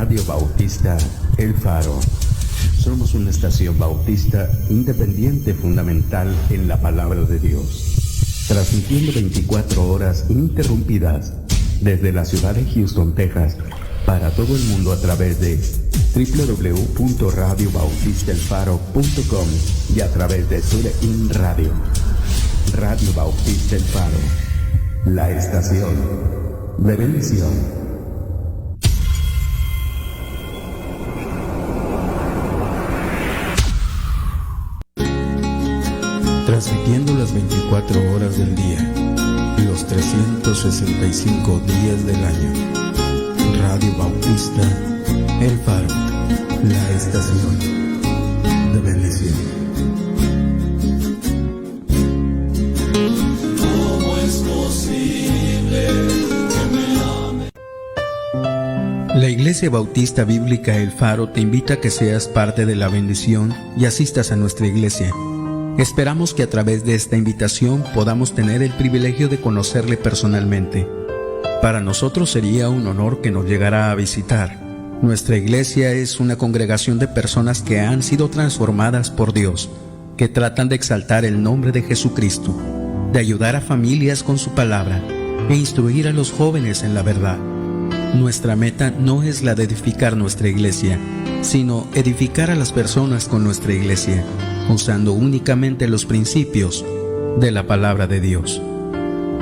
Radio Bautista El Faro. Somos una estación bautista independiente fundamental en la palabra de Dios, transmitiendo 24 horas ininterrumpidas desde la ciudad de Houston, Texas, para todo el mundo a través de www.radiobautistaelfaro.com y a través de TuneIn Radio. Radio Bautista El Faro, la estación de bendición. Transmitiendo las 24 horas del día, los 365 días del año. Radio Bautista El Faro, la estación de bendición. ¿Cómo es posible que me ame? La Iglesia Bautista Bíblica El Faro te invita a que seas parte de la bendición y asistas a nuestra iglesia. Esperamos que a través de esta invitación podamos tener el privilegio de conocerle personalmente. Para nosotros sería un honor que nos llegara a visitar. Nuestra iglesia es una congregación de personas que han sido transformadas por Dios, que tratan de exaltar el nombre de Jesucristo, de ayudar a familias con su palabra e instruir a los jóvenes en la verdad. Nuestra meta no es la de edificar nuestra iglesia, sino edificar a las personas con nuestra iglesia, usando únicamente los principios de la palabra de Dios.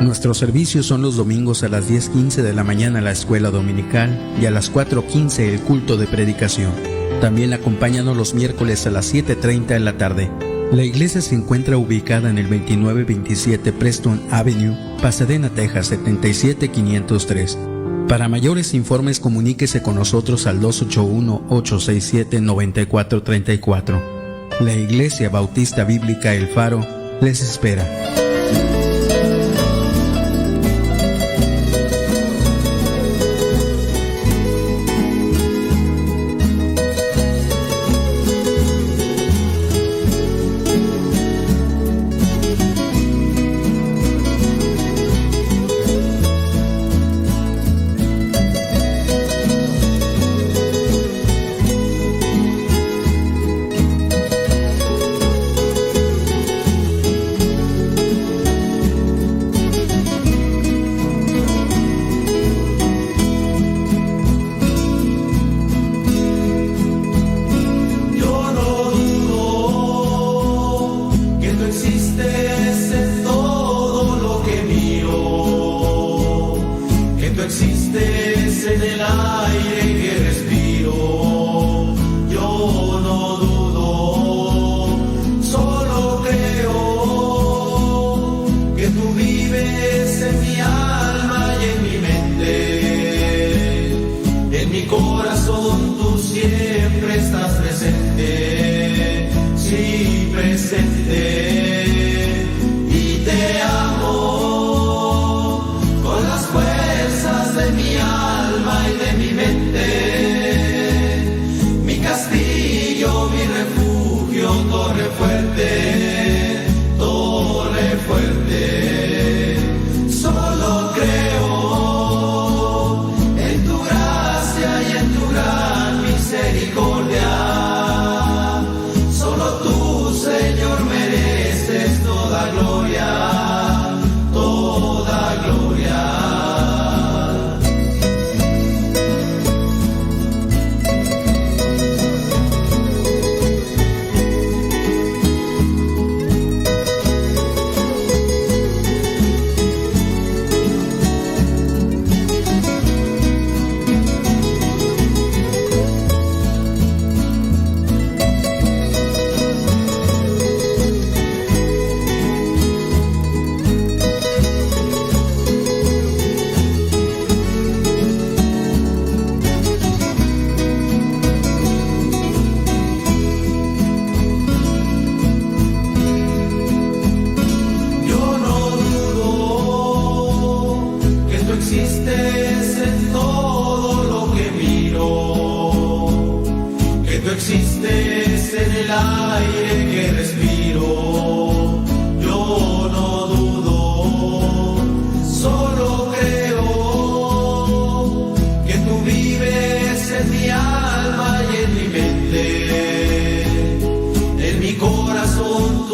Nuestros servicios son los domingos a las 10:15 de la mañana la escuela dominical y a las 4:15 el culto de predicación. También acompáñanos los miércoles a las 7:30 de la tarde. La iglesia se encuentra ubicada en el 2927 Preston Avenue, Pasadena, Texas 77503. Para mayores informes comuníquese con nosotros al 281-867-9434. La Iglesia Bautista Bíblica El Faro les espera.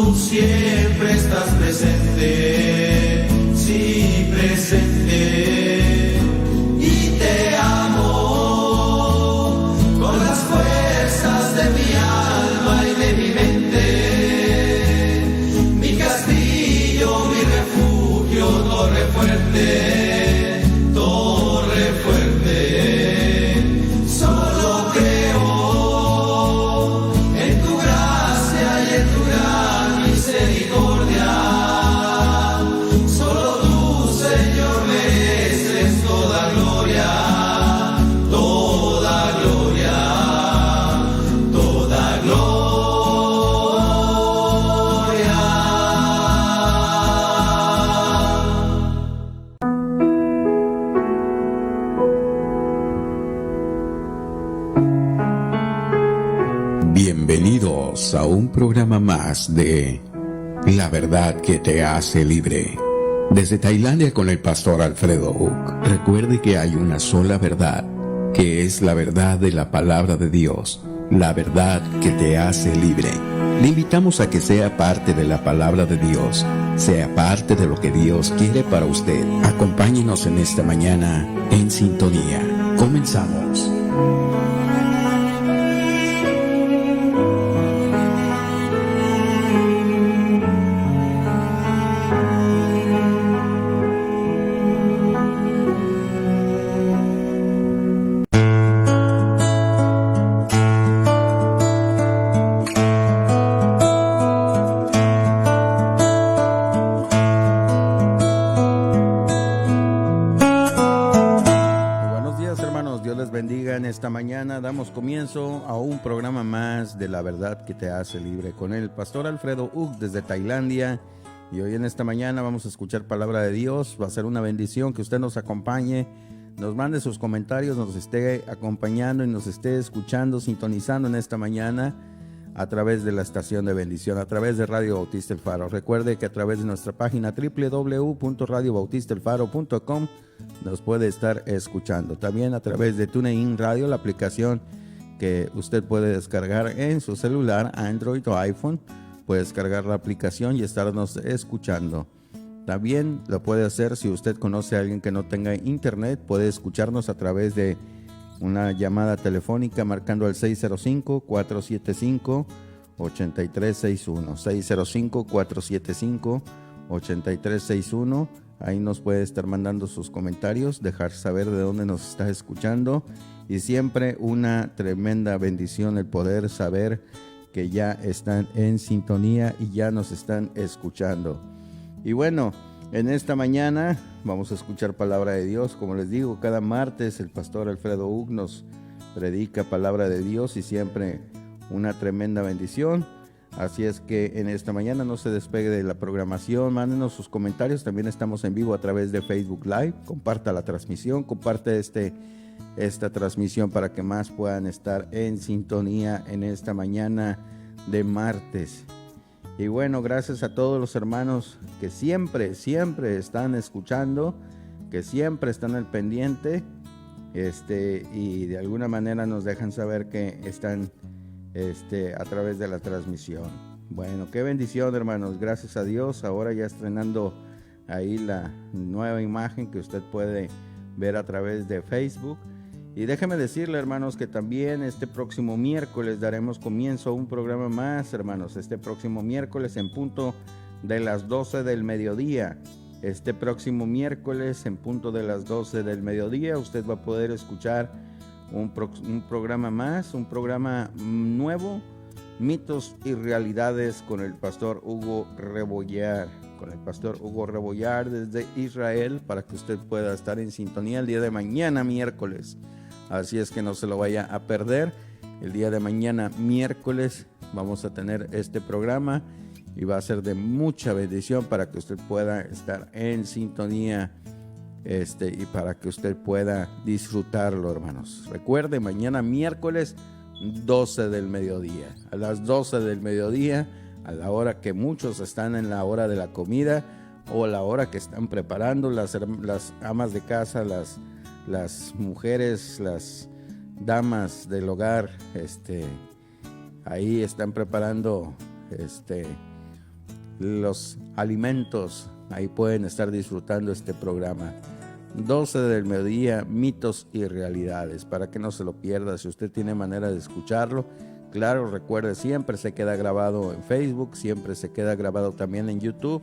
tú siempre estás presente, sí presente, y te amo con las fuerzas de mi alma y de mi mente, mi castillo, mi refugio, torre fuerte, torre fuerte. Solo creo en tu gracia y en tu gran misericordia. Solo tú, Señor, mereces toda gloria, toda gloria, toda gloria. Bienvenidos a un programa más de La Verdad que te hace libre. Desde Tailandia con el pastor Alfredo Uc. Recuerde que hay una sola verdad, que es la verdad de la palabra de Dios, la verdad que te hace libre. Le invitamos a que sea parte de la palabra de Dios, sea parte de lo que Dios quiere para usted. Acompáñenos en esta mañana en sintonía. Comenzamos. Esta mañana damos comienzo a un programa más de La Verdad que te hace libre con el pastor Alfredo Uc desde Tailandia, y hoy en esta mañana vamos a escuchar palabra de Dios. Va a ser una bendición que usted nos acompañe, nos mande sus comentarios, nos esté acompañando y nos esté escuchando, sintonizando en esta mañana a través de la estación de bendición, a través de Radio Bautista El Faro. Recuerde que a través de nuestra página www.radiobautistaelfaro.com nos puede estar escuchando. También a través de TuneIn Radio, la aplicación que usted puede descargar en su celular, Android o iPhone. Puede descargar la aplicación y estarnos escuchando. También lo puede hacer si usted conoce a alguien que no tenga internet. Puede escucharnos a través de una llamada telefónica marcando al 605-475-8361, 605-475-8361. Ahí nos puede estar mandando sus comentarios, dejar saber de dónde nos está escuchando, y siempre una tremenda bendición el poder saber que ya están en sintonía y ya nos están escuchando. Y bueno, en esta mañana vamos a escuchar palabra de Dios. Como les digo, cada martes el pastor Alfredo Uc nos predica palabra de Dios y siempre una tremenda bendición. Así es que en esta mañana no se despegue de la programación, mándenos sus comentarios. También estamos en vivo a través de Facebook Live. Comparta la transmisión, comparte esta transmisión para que más puedan estar en sintonía en esta mañana de martes. Y bueno, gracias a todos los hermanos que siempre están escuchando, que siempre están al pendiente, y de alguna manera nos dejan saber que están a través de la transmisión. Bueno, qué bendición, hermanos, gracias a Dios. Ahora ya estrenando ahí la nueva imagen que usted puede ver a través de Facebook. Y déjeme decirle, hermanos, que también este próximo miércoles daremos comienzo a un programa más, hermanos. Este próximo miércoles en punto de las 12 del mediodía. Este próximo miércoles en punto de las 12 del mediodía usted va a poder escuchar un programa más, un programa nuevo, mitos y realidades con el pastor Hugo Rebollar, desde Israel, para que usted pueda estar en sintonía el día de mañana miércoles. Así es que no se lo vaya a perder. El día de mañana miércoles vamos a tener este programa y va a ser de mucha bendición para que usted pueda estar en sintonía y para que usted pueda disfrutarlo, hermanos. Recuerde, mañana miércoles 12 del mediodía, a las 12 del mediodía, a la hora que muchos están en la hora de la comida o la hora que están preparando las amas de casa, las mujeres, las damas del hogar, ahí están preparando los alimentos, ahí pueden estar disfrutando este programa. 12 del mediodía, mitos y realidades, para que no se lo pierda. Si usted tiene manera de escucharlo, claro, recuerde, siempre se queda grabado en Facebook, siempre se queda grabado también en YouTube,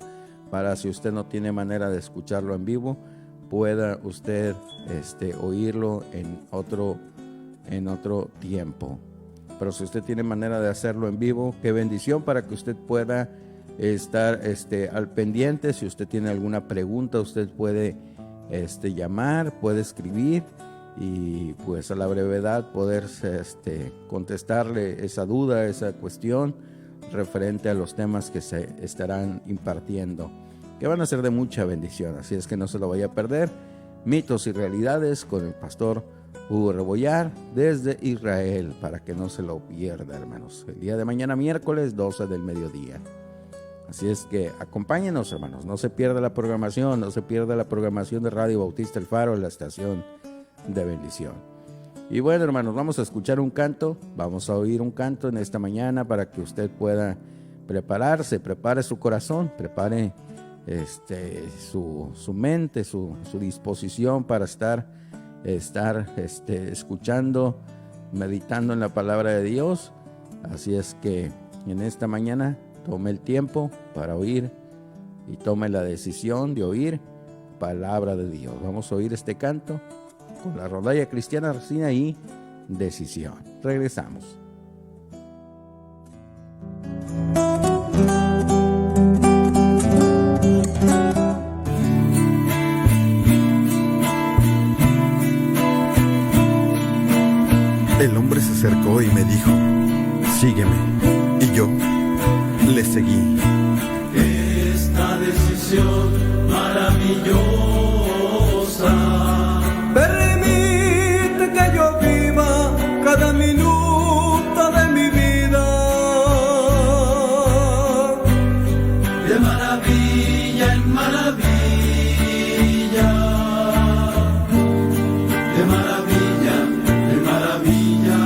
para si usted no tiene manera de escucharlo en vivo, pueda usted oírlo en otro tiempo. Pero si usted tiene manera de hacerlo en vivo, qué bendición, para que usted pueda estar al pendiente. Si usted tiene alguna pregunta, usted puede llamar, puede escribir y pues a la brevedad poder contestarle esa duda, esa cuestión referente a los temas que se estarán impartiendo, que van a ser de mucha bendición. Así es que no se lo vaya a perder. Mitos y realidades con el pastor Hugo Rebollar desde Israel, para que no se lo pierda, hermanos. El día de mañana, miércoles 12 del mediodía. Así es que acompáñenos, hermanos, no se pierda la programación, no se pierda la programación de Radio Bautista El Faro, la estación de bendición. Y bueno, hermanos, vamos a escuchar un canto, vamos a oír un canto en esta mañana para que usted pueda prepararse, prepare su corazón, prepare su mente, su disposición para estar escuchando, meditando en la palabra de Dios. Así es que en esta mañana tome el tiempo para oír y tome la decisión de oír palabra de Dios. Vamos a oír este canto con la Rondalla Cristiana Resina y Decisión. Regresamos. El hombre se acercó y me dijo: sígueme. Y yo le seguí. Esta decisión maravillosa permite que yo viva cada minuto de mi vida de maravilla en maravilla, de maravilla en maravilla.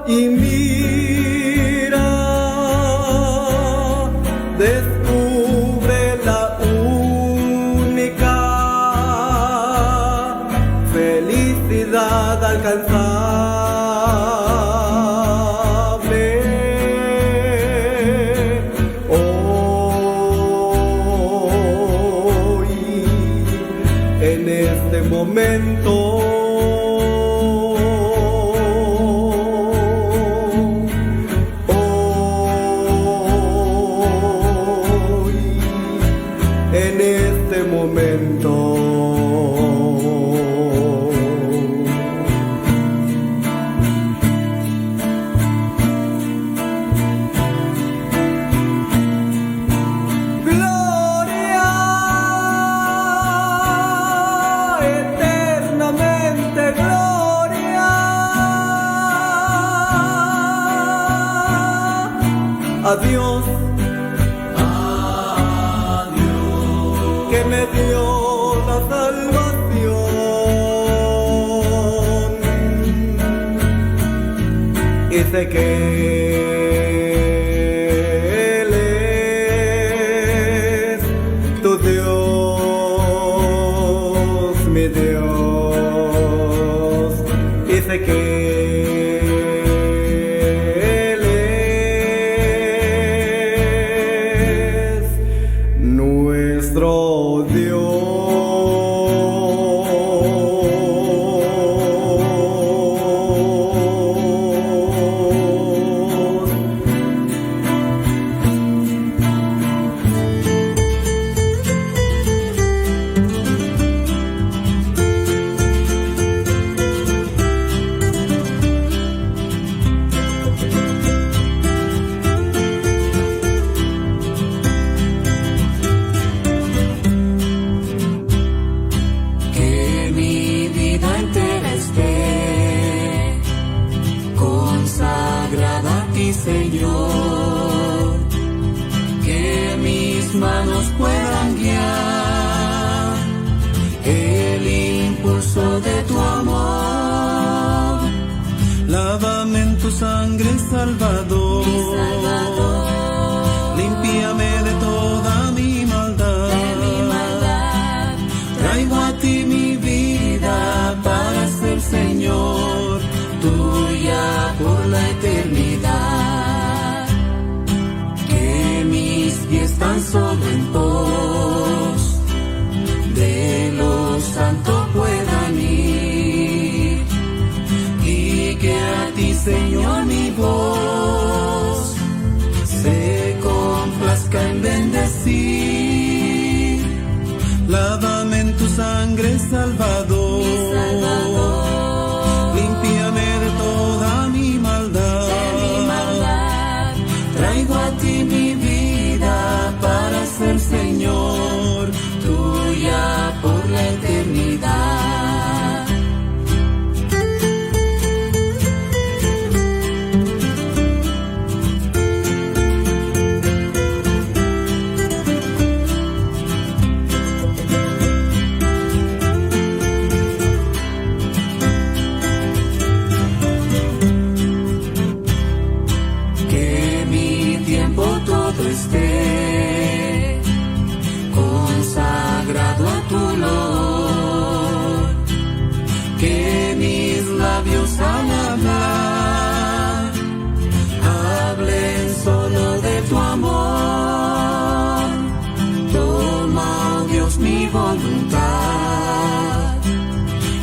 Y mira, descubre la única felicidad alcanzable. Hoy, en este momento. Gloria Dios, que me dio la salvación, y sé que Él es tu Dios, mi Dios, y sé que sangre, Salvador, límpiame de toda mi maldad, traigo a ti mi vida para ser Señor, tuya por la eternidad, que mis pies tan solo en pos de lo santo puedan ir, y que a ti, Señor, mi voz se complazca en bendecir. Lávame en tu sangre, Salvador, límpiame de toda mi maldad, traigo a ti mi vida para ser Señor, tuya por la eternidad. Consagrado a tu olor, que mis labios al hablar hablen solo de tu amor. Toma, oh Dios, mi voluntad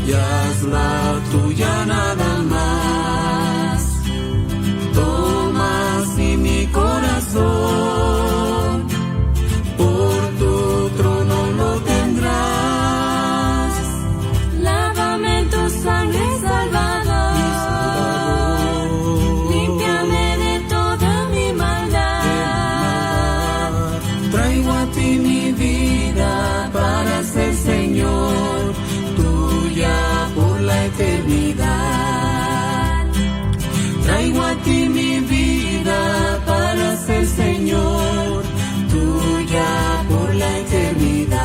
y hazla tuya nada más. Toma así mi corazón, por tu trono lo tendrás. Lávame en tu sangre, Salvador, límpiame de toda mi maldad, traigo a ti mi vida para ser Señor, tuya por la eternidad. Traigo a ti mi vida para ser Señor, tuya por la eternidad.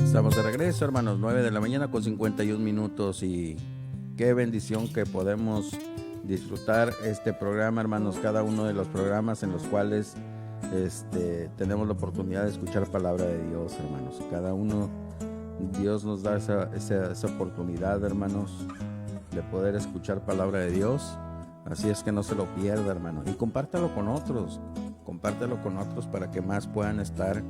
Estamos de regreso, hermanos, 9 de la mañana con 51 minutos, y qué bendición que podemos disfrutar este programa, hermanos, cada uno de los programas en los cuales tenemos la oportunidad de escuchar palabra de Dios, hermanos. Cada uno, Dios nos da esa oportunidad, hermanos, de poder escuchar palabra de Dios. Así es que no se lo pierda, hermano, y compártalo con otros para que más puedan estar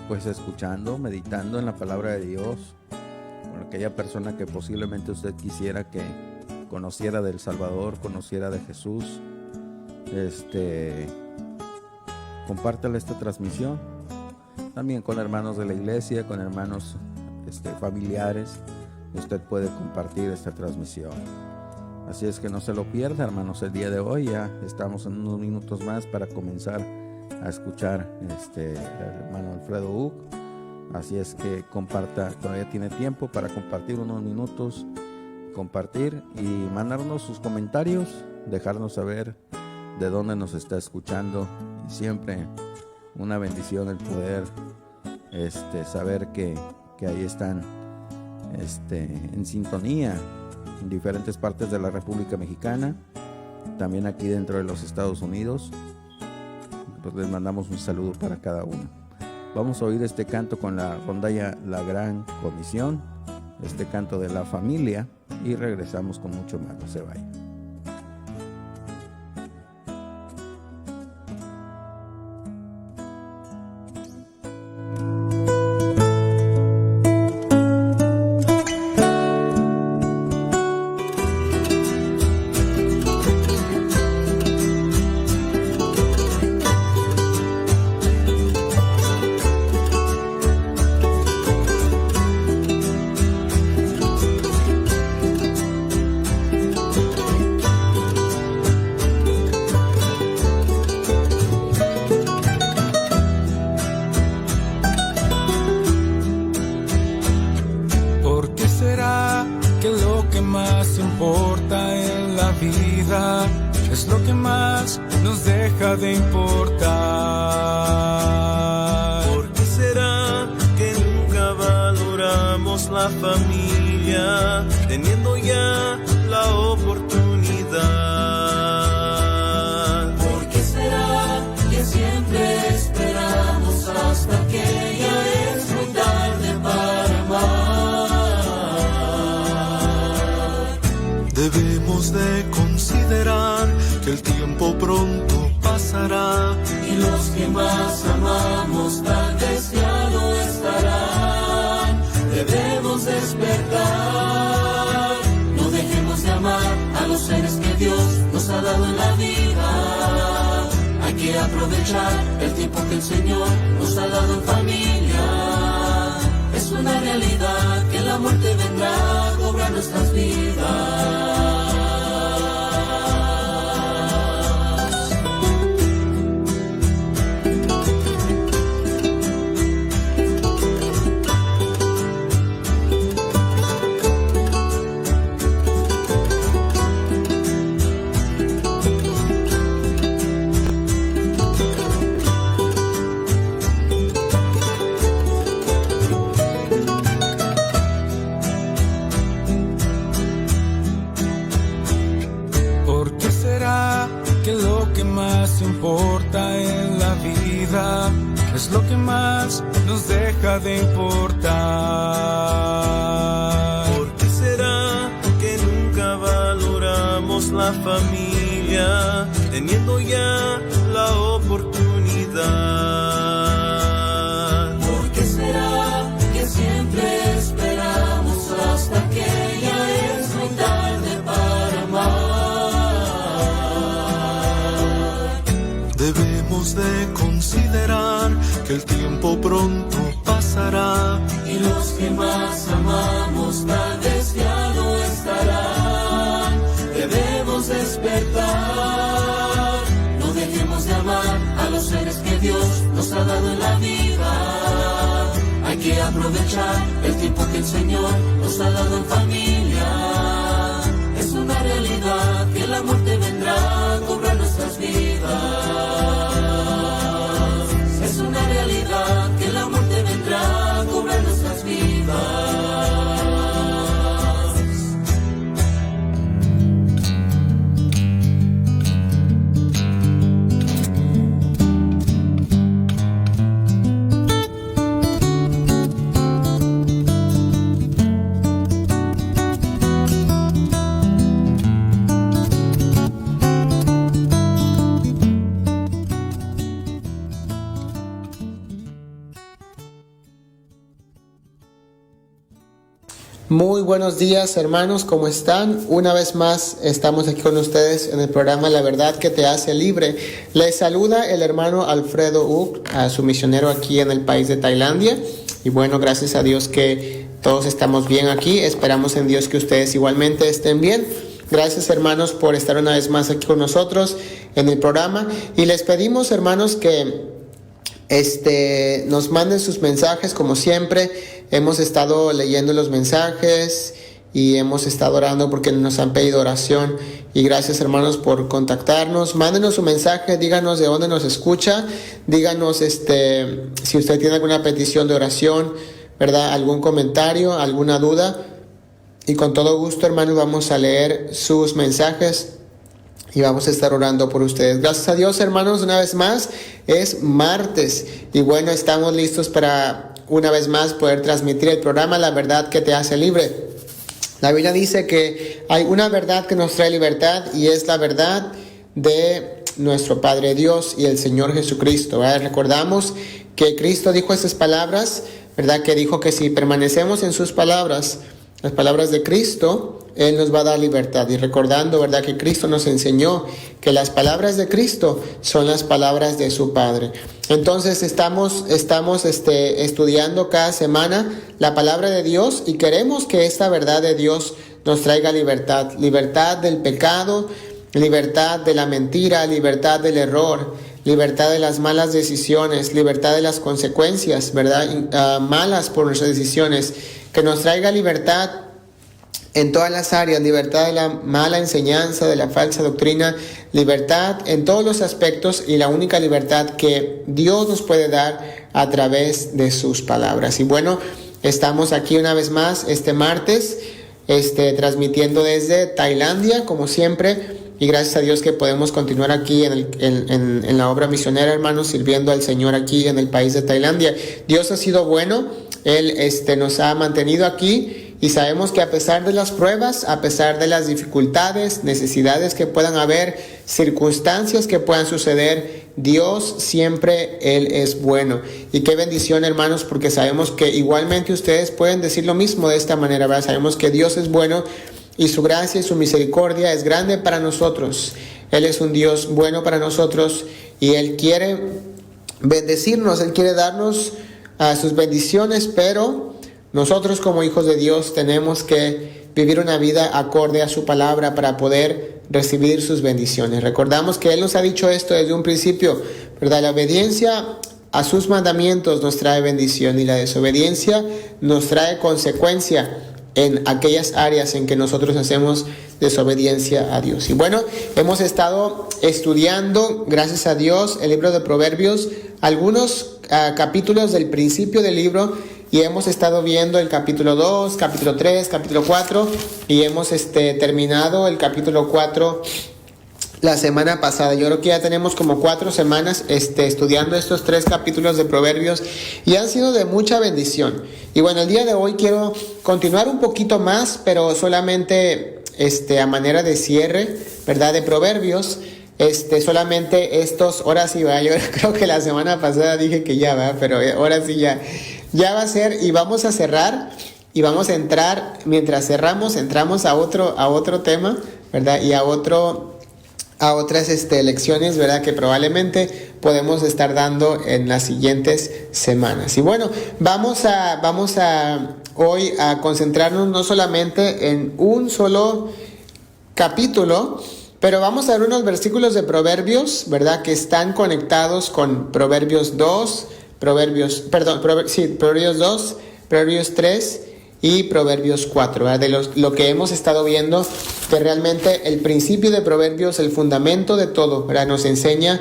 pues escuchando, meditando en la palabra de Dios, con aquella persona que posiblemente usted quisiera que conociera del Salvador, conociera de Jesús. Compártale esta transmisión también con hermanos de la iglesia, con hermanos familiares. Usted puede compartir esta transmisión. Así es que no se lo pierda, hermanos. El día de hoy ya estamos en unos minutos más para comenzar a escuchar el hermano Alfredo Uc. Así es que comparta, todavía tiene tiempo para compartir unos minutos, compartir y mandarnos sus comentarios, dejarnos saber de dónde nos está escuchando. Y siempre una bendición el poder saber que ahí están en sintonía en diferentes partes de la República Mexicana, también aquí dentro de los Estados Unidos. Pues les mandamos un saludo para cada uno. Vamos a oír este canto con la rondalla La Gran Comisión, este canto de la familia, y regresamos con mucho más. No se vayan. Debemos de considerar que el tiempo pronto pasará y los que más amamos tan deseados estarán. Debemos despertar, no dejemos de amar a los seres que Dios nos ha dado en la vida. Hay que aprovechar el tiempo que el Señor nos ha dado en familia. Es una realidad que la muerte vendrá a cobrar nuestras vidas. Importa en la vida, es lo que más nos deja de importar. ¿Por qué será que nunca valoramos la familia, teniendo ya la oportunidad? ¿Por qué será que siempre esperamos hasta que ya es muy tarde para amar? Debemos de considerar que el tiempo pronto pasará y los que más amamos tan deseados estarán. Debemos despertar, no dejemos de amar a los seres que Dios nos ha dado en la vida. Hay que aprovechar el tiempo que el Señor nos ha dado en familia. Es una realidad que la muerte vendrá a cobrar nuestras vidas. Es una realidad que la muerte vendrá a cobrar nuestras vidas. Muy buenos días, hermanos, ¿cómo están? Una vez más estamos aquí con ustedes en el programa La Verdad que te hace libre. Les saluda el hermano Alfredo Uc, su misionero aquí en el país de Tailandia. Y bueno, gracias a Dios que todos estamos bien aquí. Esperamos en Dios que ustedes igualmente estén bien. Gracias, hermanos, por estar una vez más aquí con nosotros en el programa. Y les pedimos, hermanos, que nos manden sus mensajes como siempre. Hemos estado leyendo los mensajes y hemos estado orando porque nos han pedido oración. Y gracias, hermanos, por contactarnos. Mándenos su mensaje, díganos de dónde nos escucha, díganos si usted tiene alguna petición de oración, ¿verdad? Algún comentario, alguna duda. Y con todo gusto, hermanos, vamos a leer sus mensajes y vamos a estar orando por ustedes. Gracias a Dios, hermanos, una vez más es martes. Y bueno, estamos listos para una vez más poder transmitir el programa La Verdad que te hace libre. La Biblia dice que hay una verdad que nos trae libertad y es la verdad de nuestro Padre Dios y el Señor Jesucristo, ¿verdad? Recordamos que Cristo dijo estas palabras, ¿verdad? Que dijo que si permanecemos en sus palabras, las palabras de Cristo, Él nos va a dar libertad. Y recordando, ¿verdad?, que Cristo nos enseñó que las palabras de Cristo son las palabras de su Padre. Entonces estamos estudiando cada semana la palabra de Dios y queremos que esta verdad de Dios nos traiga libertad. Libertad del pecado, libertad de la mentira, libertad del error, libertad de las malas decisiones, libertad de las consecuencias, ¿verdad?, malas por nuestras decisiones. Que nos traiga libertad en todas las áreas, libertad de la mala enseñanza, de la falsa doctrina, libertad en todos los aspectos y la única libertad que Dios nos puede dar a través de sus palabras. Y bueno, estamos aquí una vez más este martes, transmitiendo desde Tailandia, como siempre, y gracias a Dios que podemos continuar aquí en la obra misionera, hermanos, sirviendo al Señor aquí en el país de Tailandia. Dios ha sido bueno. Él nos ha mantenido aquí y sabemos que a pesar de las pruebas, a pesar de las dificultades, necesidades que puedan haber, circunstancias que puedan suceder, Dios siempre, Él es bueno. Y qué bendición, hermanos, porque sabemos que igualmente ustedes pueden decir lo mismo de esta manera, ¿verdad? Sabemos que Dios es bueno y su gracia y su misericordia es grande para nosotros. Él es un Dios bueno para nosotros y Él quiere bendecirnos, Él quiere darnos a sus bendiciones, pero nosotros como hijos de Dios tenemos que vivir una vida acorde a su palabra para poder recibir sus bendiciones. Recordamos que Él nos ha dicho esto desde un principio, ¿verdad? La obediencia a sus mandamientos nos trae bendición y la desobediencia nos trae consecuencia en aquellas áreas en que nosotros hacemos desobediencia a Dios. Y bueno, hemos estado estudiando, gracias a Dios, el libro de Proverbios, algunos capítulos del principio del libro, y hemos estado viendo el capítulo 2, capítulo 3, capítulo 4, y hemos terminado el capítulo 4 la semana pasada. Yo creo que ya tenemos como 4 semanas estudiando estos 3 capítulos de Proverbios y han sido de mucha bendición. Y bueno, el día de hoy quiero continuar un poquito más, pero solamente a manera de cierre, ¿verdad?, de Proverbios. Solamente estos, ahora sí va, yo creo que la semana pasada dije que ya va, pero ahora sí ya va a ser, y vamos a cerrar y vamos a entrar, mientras cerramos, entramos a otro tema, ¿verdad? Y a otras lecciones, ¿verdad?, que probablemente podemos estar dando en las siguientes semanas. Y bueno, vamos a hoy a concentrarnos no solamente en un solo capítulo, pero vamos a ver unos versículos de Proverbios, ¿verdad?, que están conectados con Proverbios 2, Proverbios 2, Proverbios 3 y Proverbios 4, ¿verdad? De lo que hemos estado viendo, que realmente el principio de Proverbios, el fundamento de todo, ¿verdad?, nos enseña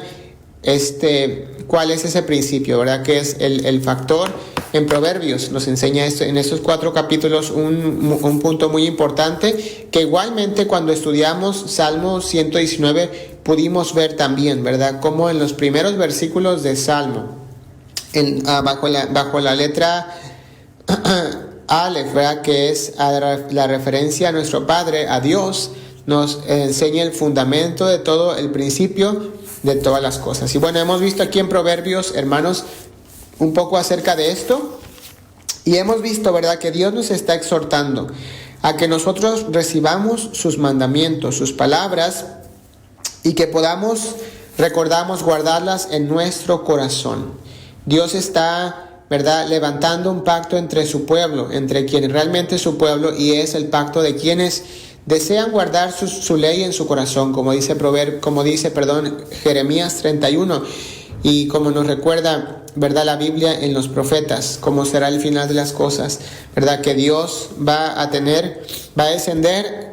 cuál es ese principio, ¿verdad?, que es el factor en Proverbios. Nos enseña esto en estos 4 capítulos un punto muy importante, que igualmente cuando estudiamos Salmo 119 pudimos ver también, ¿verdad?, como en los primeros versículos de Salmo, bajo la letra Aleph, ¿verdad?, que es la referencia a nuestro Padre, a Dios, nos enseña el fundamento de todo, el principio de todas las cosas. Y bueno, hemos visto aquí en Proverbios, hermanos, un poco acerca de esto, y hemos visto, ¿verdad?, que Dios nos está exhortando a que nosotros recibamos sus mandamientos, sus palabras, y que podamos, guardarlas en nuestro corazón. Dios está, ¿verdad?, levantando un pacto entre su pueblo, entre quien realmente es su pueblo, y es el pacto de quienes desean guardar su ley en su corazón, como dice Jeremías 31, y como nos recuerda, ¿verdad?, la Biblia en los profetas, cómo será el final de las cosas, ¿verdad?, que Dios va a descender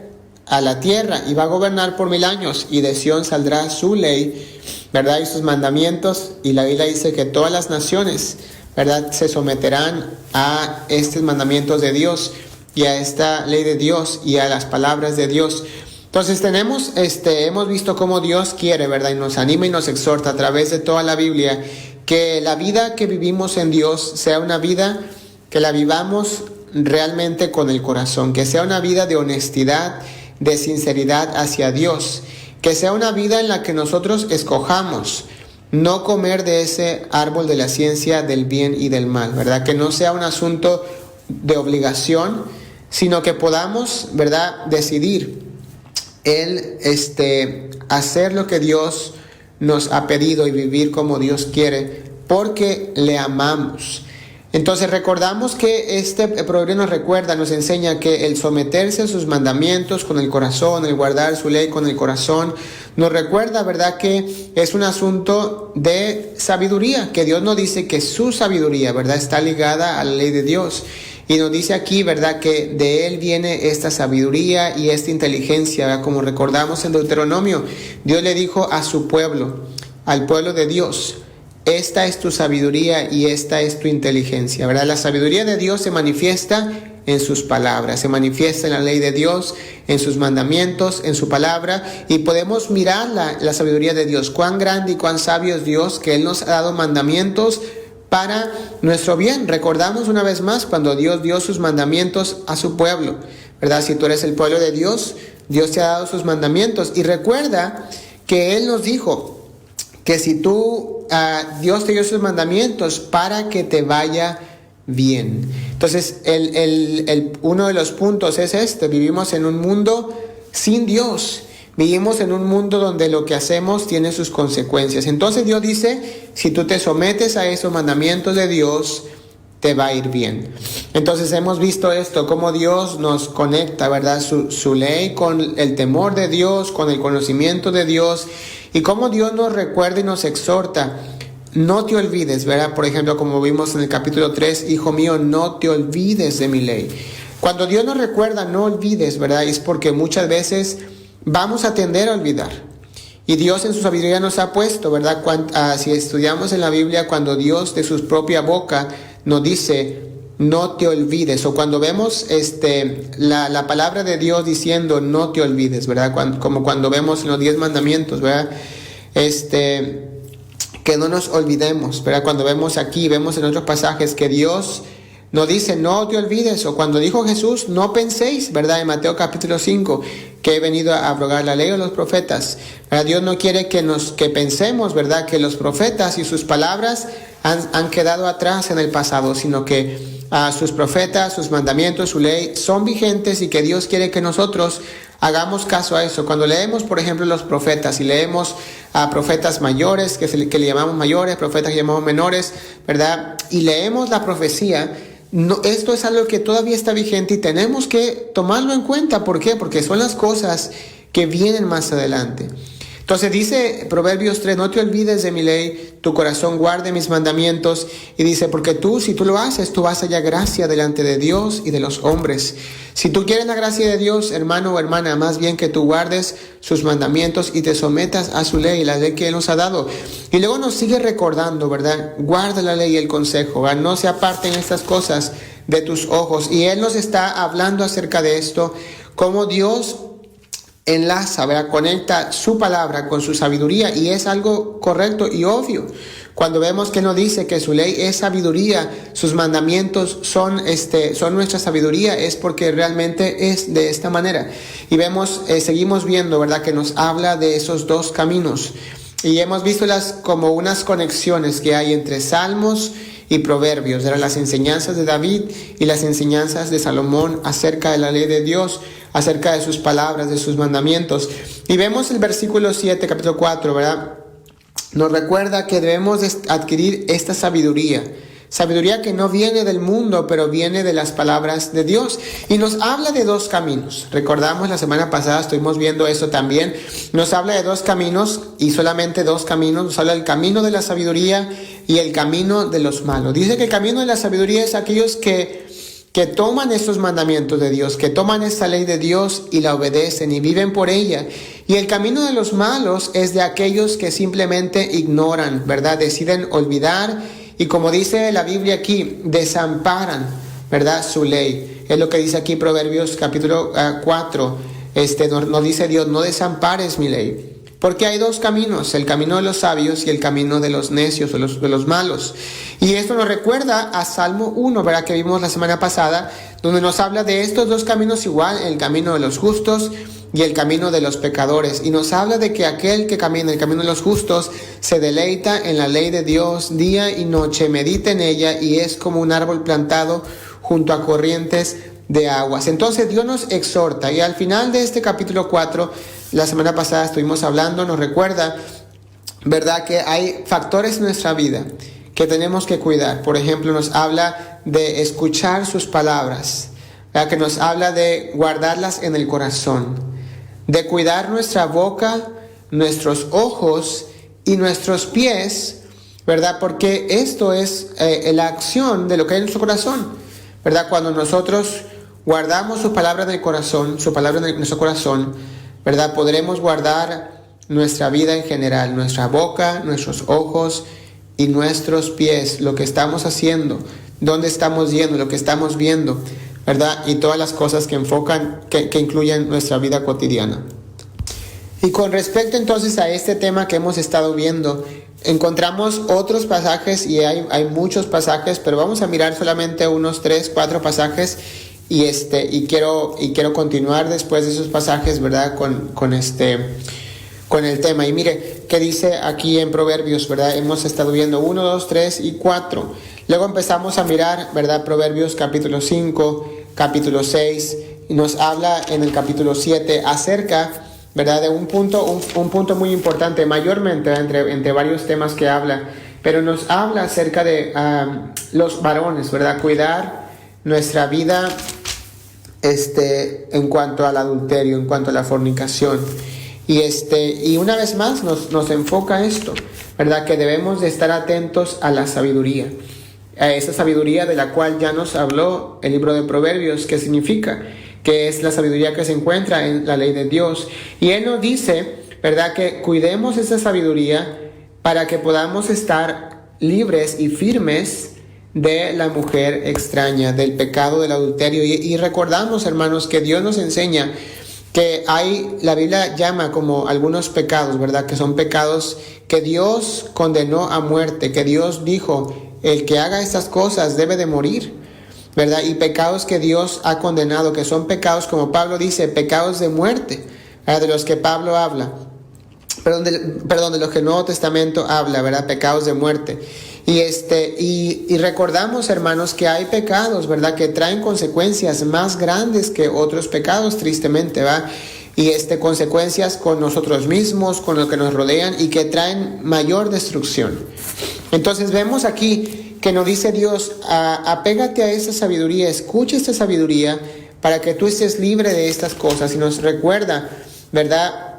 a la tierra y va a gobernar por 1000 años, y de Sión saldrá su ley, ¿verdad?, y sus mandamientos, y la Biblia dice que todas las naciones, ¿verdad?, se someterán a estos mandamientos de Dios y a esta ley de Dios y a las palabras de Dios. Entonces hemos visto cómo Dios quiere, ¿verdad?, y nos anima y nos exhorta a través de toda la Biblia, que la vida que vivimos en Dios sea una vida que la vivamos realmente con el corazón, que sea una vida de honestidad, de sinceridad hacia Dios, que sea una vida en la que nosotros escojamos no comer de ese árbol de la ciencia del bien y del mal, ¿verdad? Que no sea un asunto de obligación, sino que podamos, ¿verdad?, decidir el hacer lo que Dios nos ha pedido y vivir como Dios quiere, porque le amamos. Entonces recordamos que este proverbio nos enseña que el someterse a sus mandamientos con el corazón, el guardar su ley con el corazón, nos recuerda, ¿verdad?, que es un asunto de sabiduría, que Dios nos dice que su sabiduría, ¿verdad?, está ligada a la ley de Dios. Y nos dice aquí, ¿verdad?, que de Él viene esta sabiduría y esta inteligencia, ¿verdad? Como recordamos en Deuteronomio, Dios le dijo a su pueblo, al pueblo de Dios: esta es tu sabiduría y esta es tu inteligencia, ¿verdad? La sabiduría de Dios se manifiesta en sus palabras, se manifiesta en la ley de Dios, en sus mandamientos, en su palabra, y podemos mirar la sabiduría de Dios, cuán grande y cuán sabio es Dios, que Él nos ha dado mandamientos para nuestro bien. Recordamos una vez más cuando Dios dio sus mandamientos a su pueblo, ¿verdad? Si tú eres el pueblo de Dios, Dios te ha dado sus mandamientos, y recuerda que Él nos dijo que si Dios te dio sus mandamientos para que te vaya bien. Entonces, uno de los puntos es vivimos en un mundo sin Dios. Vivimos en un mundo donde lo que hacemos tiene sus consecuencias. Entonces Dios dice, si tú te sometes a esos mandamientos de Dios, te va a ir bien. Entonces hemos visto esto, cómo Dios nos conecta, ¿verdad?, su ley con el temor de Dios, con el conocimiento de Dios, y cómo Dios nos recuerda y nos exhorta: no te olvides, ¿verdad? Por ejemplo, como vimos en el capítulo 3, hijo mío, no te olvides de mi ley. Cuando Dios nos recuerda, no olvides, ¿verdad?, es porque muchas veces vamos a tender a olvidar. Y Dios en su sabiduría nos ha puesto, ¿verdad? Si estudiamos en la Biblia, cuando Dios de su propia boca nos dice, no te olvides, o cuando vemos la palabra de Dios diciendo, no te olvides, ¿verdad? Como cuando vemos en los 10 mandamientos, ¿verdad? Que no nos olvidemos, ¿verdad? Cuando vemos aquí, vemos en otros pasajes que Dios nos dice, no te olvides, o cuando dijo Jesús, no penséis, ¿verdad? En Mateo capítulo 5, que he venido a abrogar la ley de los profetas, ¿verdad? Dios no quiere que pensemos, ¿verdad?, que los profetas y sus palabras han quedado atrás en el pasado, sino que sus profetas, sus mandamientos, su ley son vigentes, y que Dios quiere que nosotros hagamos caso a eso. Cuando leemos, por ejemplo, los profetas, y leemos a profetas mayores, que le llamamos mayores, profetas que llamamos menores, ¿verdad?, y leemos la profecía, esto es algo que todavía está vigente y tenemos que tomarlo en cuenta. ¿Por qué? Porque son las cosas que vienen más adelante. Entonces dice Proverbios 3, no te olvides de mi ley, tu corazón guarde mis mandamientos. Y dice, porque si tú lo haces, tú vas a hallar gracia delante de Dios y de los hombres. Si tú quieres la gracia de Dios, hermano o hermana, más bien que tú guardes sus mandamientos y te sometas a su ley, la ley que Él nos ha dado. Y luego nos sigue recordando, ¿verdad? Guarda la ley y el consejo, ¿verdad? No se aparten estas cosas de tus ojos. Y Él nos está hablando acerca de esto, cómo Dios enlaza, ¿verdad?, conecta su palabra con su sabiduría, y es algo correcto y obvio. Cuando vemos que nos dice que su ley es sabiduría, sus mandamientos son nuestra sabiduría, es porque realmente es de esta manera. Y vemos, seguimos viendo, ¿verdad?, que nos habla de esos dos caminos. Y hemos visto como unas conexiones que hay entre Salmos y Proverbios, eran las enseñanzas de David y las enseñanzas de Salomón acerca de la ley de Dios, acerca de sus palabras, de sus mandamientos. Y vemos el versículo 7, capítulo 4, ¿verdad? Nos recuerda que debemos adquirir esta sabiduría Sabiduría que no viene del mundo, pero viene de las palabras de Dios. Y nos habla de dos caminos. Recordamos la semana pasada, estuvimos viendo eso también. Nos habla de dos caminos y solamente dos caminos. Nos habla del camino de la sabiduría y el camino de los malos. Dice que el camino de la sabiduría es aquellos que toman estos mandamientos de Dios, que toman esta ley de Dios y la obedecen y viven por ella. Y el camino de los malos es de aquellos que simplemente ignoran, ¿verdad? Deciden olvidar y, como dice la Biblia aquí, desamparan, ¿verdad?, su ley. Es lo que dice aquí Proverbios capítulo 4. Nos dice Dios: no desampares mi ley. Porque hay dos caminos, el camino de los sabios y el camino de los necios o de los malos. Y esto nos recuerda a Salmo 1, ¿verdad?, que vimos la semana pasada, donde nos habla de estos dos caminos igual, el camino de los justos y el camino de los pecadores. Y nos habla de que aquel que camina el camino de los justos se deleita en la ley de Dios día y noche, medita en ella y es como un árbol plantado junto a corrientes de aguas. Entonces Dios nos exhorta, y al final de este capítulo 4, la semana pasada estuvimos hablando, nos recuerda, ¿verdad?, que hay factores en nuestra vida que tenemos que cuidar. Por ejemplo, nos habla de escuchar sus palabras, ¿verdad?, que nos habla de guardarlas en el corazón, de cuidar nuestra boca, nuestros ojos y nuestros pies, ¿verdad?, porque esto es la acción de lo que hay en nuestro corazón, ¿verdad? Cuando nosotros guardamos su palabra en el corazón, su palabra en nuestro corazón, ¿verdad?, podremos guardar nuestra vida en general, nuestra boca, nuestros ojos y nuestros pies, lo que estamos haciendo, dónde estamos yendo, lo que estamos viendo, ¿verdad?, y todas las cosas que que incluyen nuestra vida cotidiana. Y con respecto entonces a este tema que hemos estado viendo, encontramos otros pasajes, y hay muchos pasajes, pero vamos a mirar solamente unos 3, 4 pasajes, y quiero continuar después de esos pasajes, ¿verdad?, con el tema. Y mire, ¿qué dice aquí en Proverbios, verdad? Hemos estado viendo 1, 2, 3 y 4. Luego empezamos a mirar, ¿verdad?, Proverbios capítulo 5, capítulo 6, y nos habla en el capítulo 7 acerca, ¿verdad?, de un punto muy importante, mayormente entre varios temas que habla, pero nos habla acerca de los varones, ¿verdad?, cuidar nuestra vida en cuanto al adulterio, en cuanto a la fornicación. Y una vez más nos enfoca esto, ¿verdad?, que debemos de estar atentos a la sabiduría, a esa sabiduría de la cual ya nos habló el libro de Proverbios, que significa que es la sabiduría que se encuentra en la ley de Dios. Y Él nos dice, ¿verdad?, que cuidemos esa sabiduría para que podamos estar libres y firmes de la mujer extraña, del pecado del adulterio. Y recordamos, hermanos, que Dios nos enseña que la Biblia llama como algunos pecados, ¿verdad?, que son pecados que Dios condenó a muerte, que Dios dijo: el que haga estas cosas debe de morir, ¿verdad? Y pecados que Dios ha condenado, que son pecados, como Pablo dice, pecados de muerte, ¿verdad?, de los que Pablo habla, de los que el Nuevo Testamento habla, ¿verdad?, pecados de muerte. Y recordamos, hermanos, que hay pecados, ¿verdad?, que traen consecuencias más grandes que otros pecados, tristemente, ¿va? Y consecuencias con nosotros mismos, con lo que nos rodean, y que traen mayor destrucción. Entonces vemos aquí que nos dice Dios: apégate a esa sabiduría, escucha esta sabiduría para que tú estés libre de estas cosas. Y nos recuerda, ¿verdad?,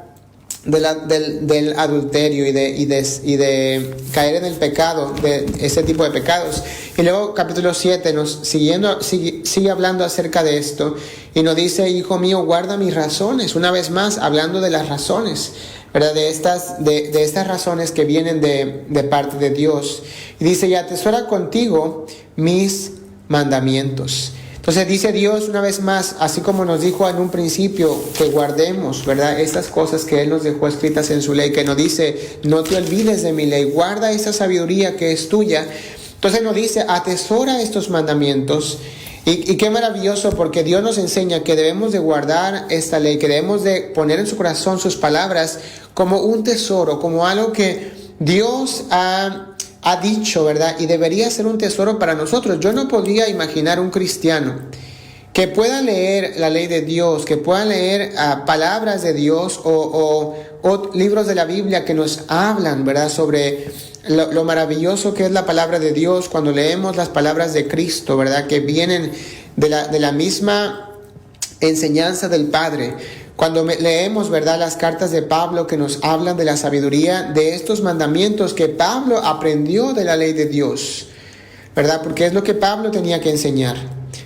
del adulterio y de caer en el pecado, de ese tipo de pecados. Y luego capítulo 7 sigue hablando acerca de esto, y nos dice: hijo mío, guarda mis razones. Una vez más hablando de las razones, ¿verdad?, de estas razones que vienen de parte de Dios. Y dice: y atesora contigo mis mandamientos. Entonces dice Dios una vez más, así como nos dijo en un principio que guardemos, ¿verdad?, estas cosas que Él nos dejó escritas en su ley, que nos dice: no te olvides de mi ley, guarda esa sabiduría que es tuya. Entonces nos dice: atesora estos mandamientos. Y qué maravilloso, porque Dios nos enseña que debemos de guardar esta ley, que debemos de poner en su corazón sus palabras como un tesoro, como algo que Dios ha dicho, ¿verdad? Y debería ser un tesoro para nosotros. Yo no podría imaginar un cristiano que pueda leer la ley de Dios, que pueda leer palabras de Dios o libros de la Biblia que nos hablan, ¿verdad?, sobre lo maravilloso que es la palabra de Dios cuando leemos las palabras de Cristo, ¿verdad? Que vienen de la misma enseñanza del Padre. Cuando leemos, ¿verdad?, las cartas de Pablo que nos hablan de la sabiduría de estos mandamientos que Pablo aprendió de la ley de Dios, ¿verdad? Porque es lo que Pablo tenía que enseñar,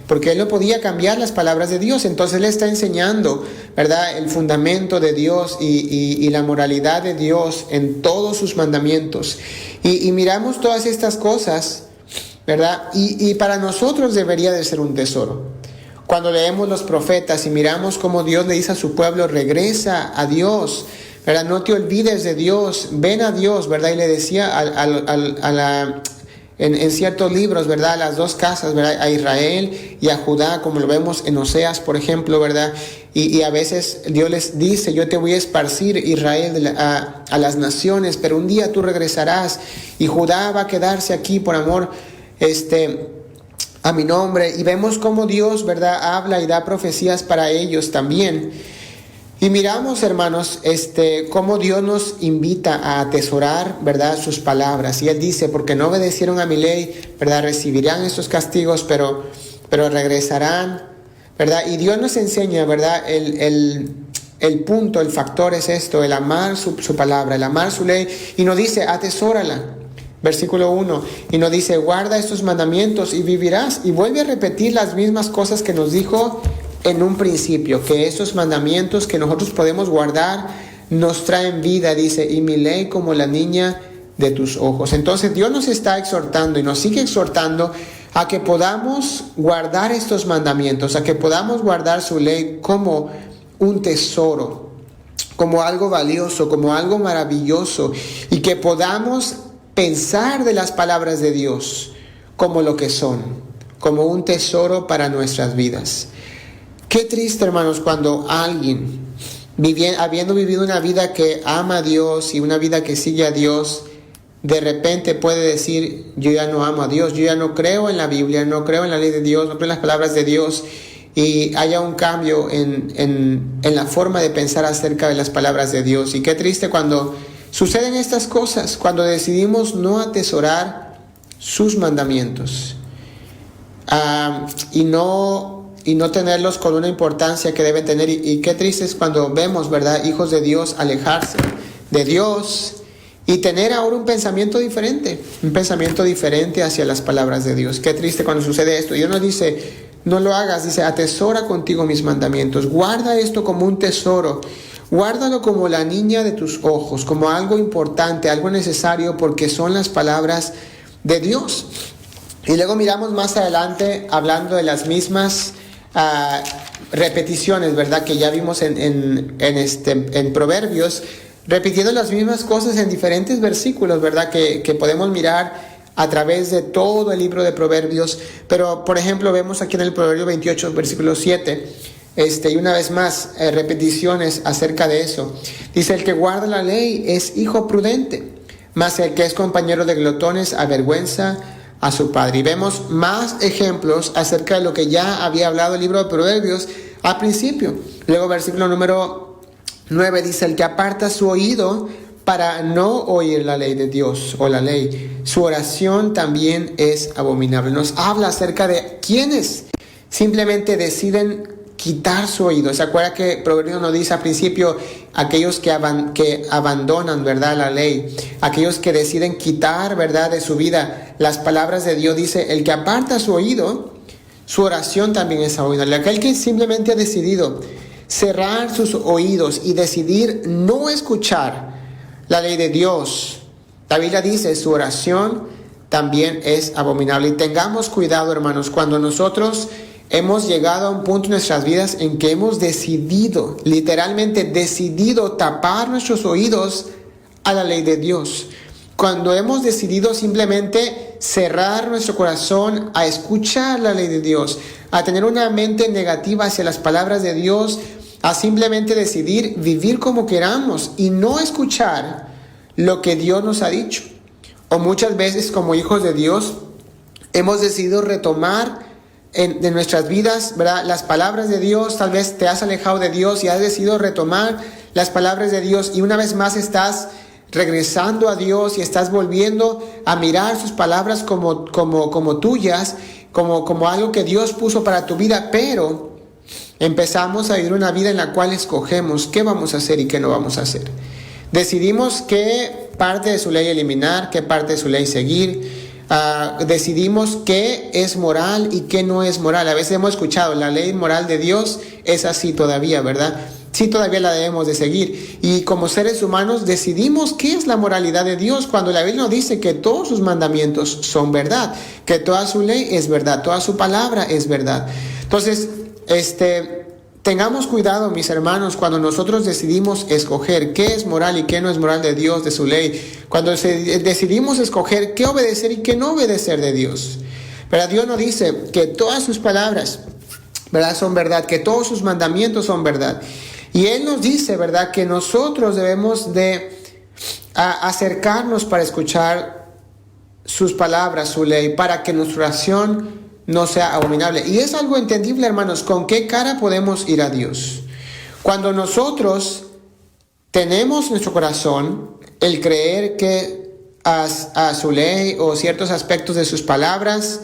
porque él no podía cambiar las palabras de Dios. Entonces él está enseñando, ¿verdad?, el fundamento de Dios y la moralidad de Dios en todos sus mandamientos. Y miramos todas estas cosas, ¿verdad? Y para nosotros debería de ser un tesoro. Cuando leemos los profetas y miramos cómo Dios le dice a su pueblo, regresa a Dios, ¿verdad? No te olvides de Dios, ven a Dios, ¿verdad? Y le decía en ciertos libros, ¿verdad?, a las dos casas, ¿verdad?, a Israel y a Judá, como lo vemos en Oseas, por ejemplo, ¿verdad? Y a veces Dios les dice, yo te voy a esparcir, Israel, a las naciones, pero un día tú regresarás y Judá va a quedarse aquí por amor a mi nombre. Y vemos cómo Dios, ¿verdad?, habla y da profecías para ellos también. Y miramos, hermanos, cómo Dios nos invita a atesorar, ¿verdad?, sus palabras. Y Él dice, porque no obedecieron a mi ley, ¿verdad?, recibirán estos castigos, pero regresarán, ¿verdad? Y Dios nos enseña, ¿verdad?, el punto, el factor es esto, el amar su palabra, el amar su ley. Y nos dice, atesórala. Versículo 1, y nos dice, guarda estos mandamientos y vivirás. Y vuelve a repetir las mismas cosas que nos dijo en un principio, que esos mandamientos que nosotros podemos guardar nos traen vida, dice, y mi ley como la niña de tus ojos. Entonces Dios nos está exhortando y nos sigue exhortando a que podamos guardar estos mandamientos, a que podamos guardar su ley como un tesoro, como algo valioso, como algo maravilloso, y que podamos pensar de las palabras de Dios como lo que son, como un tesoro para nuestras vidas. Qué triste, hermanos, cuando alguien, habiendo vivido una vida que ama a Dios y una vida que sigue a Dios, de repente puede decir, yo ya no amo a Dios, yo ya no creo en la Biblia, no creo en la ley de Dios, no creo en las palabras de Dios, y haya un cambio en la forma de pensar acerca de las palabras de Dios. Y qué triste cuando suceden estas cosas, cuando decidimos no atesorar sus mandamientos y no tenerlos con una importancia que deben tener. Y qué triste es cuando vemos, ¿verdad?, hijos de Dios alejarse de Dios y tener ahora un pensamiento diferente hacia las palabras de Dios. Qué triste cuando sucede esto. Dios nos dice, no lo hagas, dice, atesora contigo mis mandamientos, guarda esto como un tesoro. Guárdalo como la niña de tus ojos, como algo importante, algo necesario, porque son las palabras de Dios. Y luego miramos más adelante, hablando de las mismas repeticiones, ¿verdad?, que ya vimos en Proverbios, repitiendo las mismas cosas en diferentes versículos, ¿verdad?, que podemos mirar a través de todo el libro de Proverbios. Pero, por ejemplo, vemos aquí en el Proverbio 28, versículo 7, y una vez más, repeticiones acerca de eso. Dice, el que guarda la ley es hijo prudente, mas el que es compañero de glotones avergüenza a su padre. Y vemos más ejemplos acerca de lo que ya había hablado el libro de Proverbios al principio. Luego, versículo número 9 dice, el que aparta su oído para no oír la ley de Dios o la ley, su oración también es abominable. Nos habla acerca de quienes simplemente deciden quitar su oído. ¿Se acuerda que Proverbios nos dice al principio, aquellos que abandonan, ¿verdad?, la ley, aquellos que deciden quitar, ¿verdad?, de su vida las palabras de Dios? Dice, el que aparta su oído, su oración también es abominable. Aquel que simplemente ha decidido cerrar sus oídos y decidir no escuchar la ley de Dios, la Biblia dice, su oración también es abominable. Y tengamos cuidado, hermanos, cuando nosotros hemos llegado a un punto en nuestras vidas en que hemos decidido, literalmente decidido, tapar nuestros oídos a la ley de Dios. Cuando hemos decidido simplemente cerrar nuestro corazón a escuchar la ley de Dios, a tener una mente negativa hacia las palabras de Dios, a simplemente decidir vivir como queramos y no escuchar lo que Dios nos ha dicho. O muchas veces, como hijos de Dios, hemos decidido retomar de nuestras vidas, ¿verdad?, las palabras de Dios. Tal vez te has alejado de Dios y has decidido retomar las palabras de Dios, y una vez más estás regresando a Dios y estás volviendo a mirar sus palabras como tuyas, como algo que Dios puso para tu vida, pero empezamos a vivir una vida en la cual escogemos qué vamos a hacer y qué no vamos a hacer. Decidimos qué parte de su ley eliminar, qué parte de su ley seguir. Decidimos qué es moral y qué no es moral. A veces hemos escuchado, la ley moral de Dios es así todavía, ¿verdad? Sí, todavía la debemos de seguir. Y como seres humanos decidimos qué es la moralidad de Dios, cuando la Biblia nos dice que todos sus mandamientos son verdad, que toda su ley es verdad, toda su palabra es verdad. Entonces, tengamos cuidado, mis hermanos, cuando nosotros decidimos escoger qué es moral y qué no es moral de Dios, de su ley. Cuando decidimos escoger qué obedecer y qué no obedecer de Dios. Pero Dios nos dice que todas sus palabras, ¿verdad?, son verdad, que todos sus mandamientos son verdad. Y Él nos dice, ¿verdad?, que nosotros debemos de acercarnos para escuchar sus palabras, su ley, para que nuestra oración no sea abominable. Y es algo entendible, hermanos, ¿con qué cara podemos ir a Dios? Cuando nosotros tenemos en nuestro corazón el creer que a su ley o ciertos aspectos de sus palabras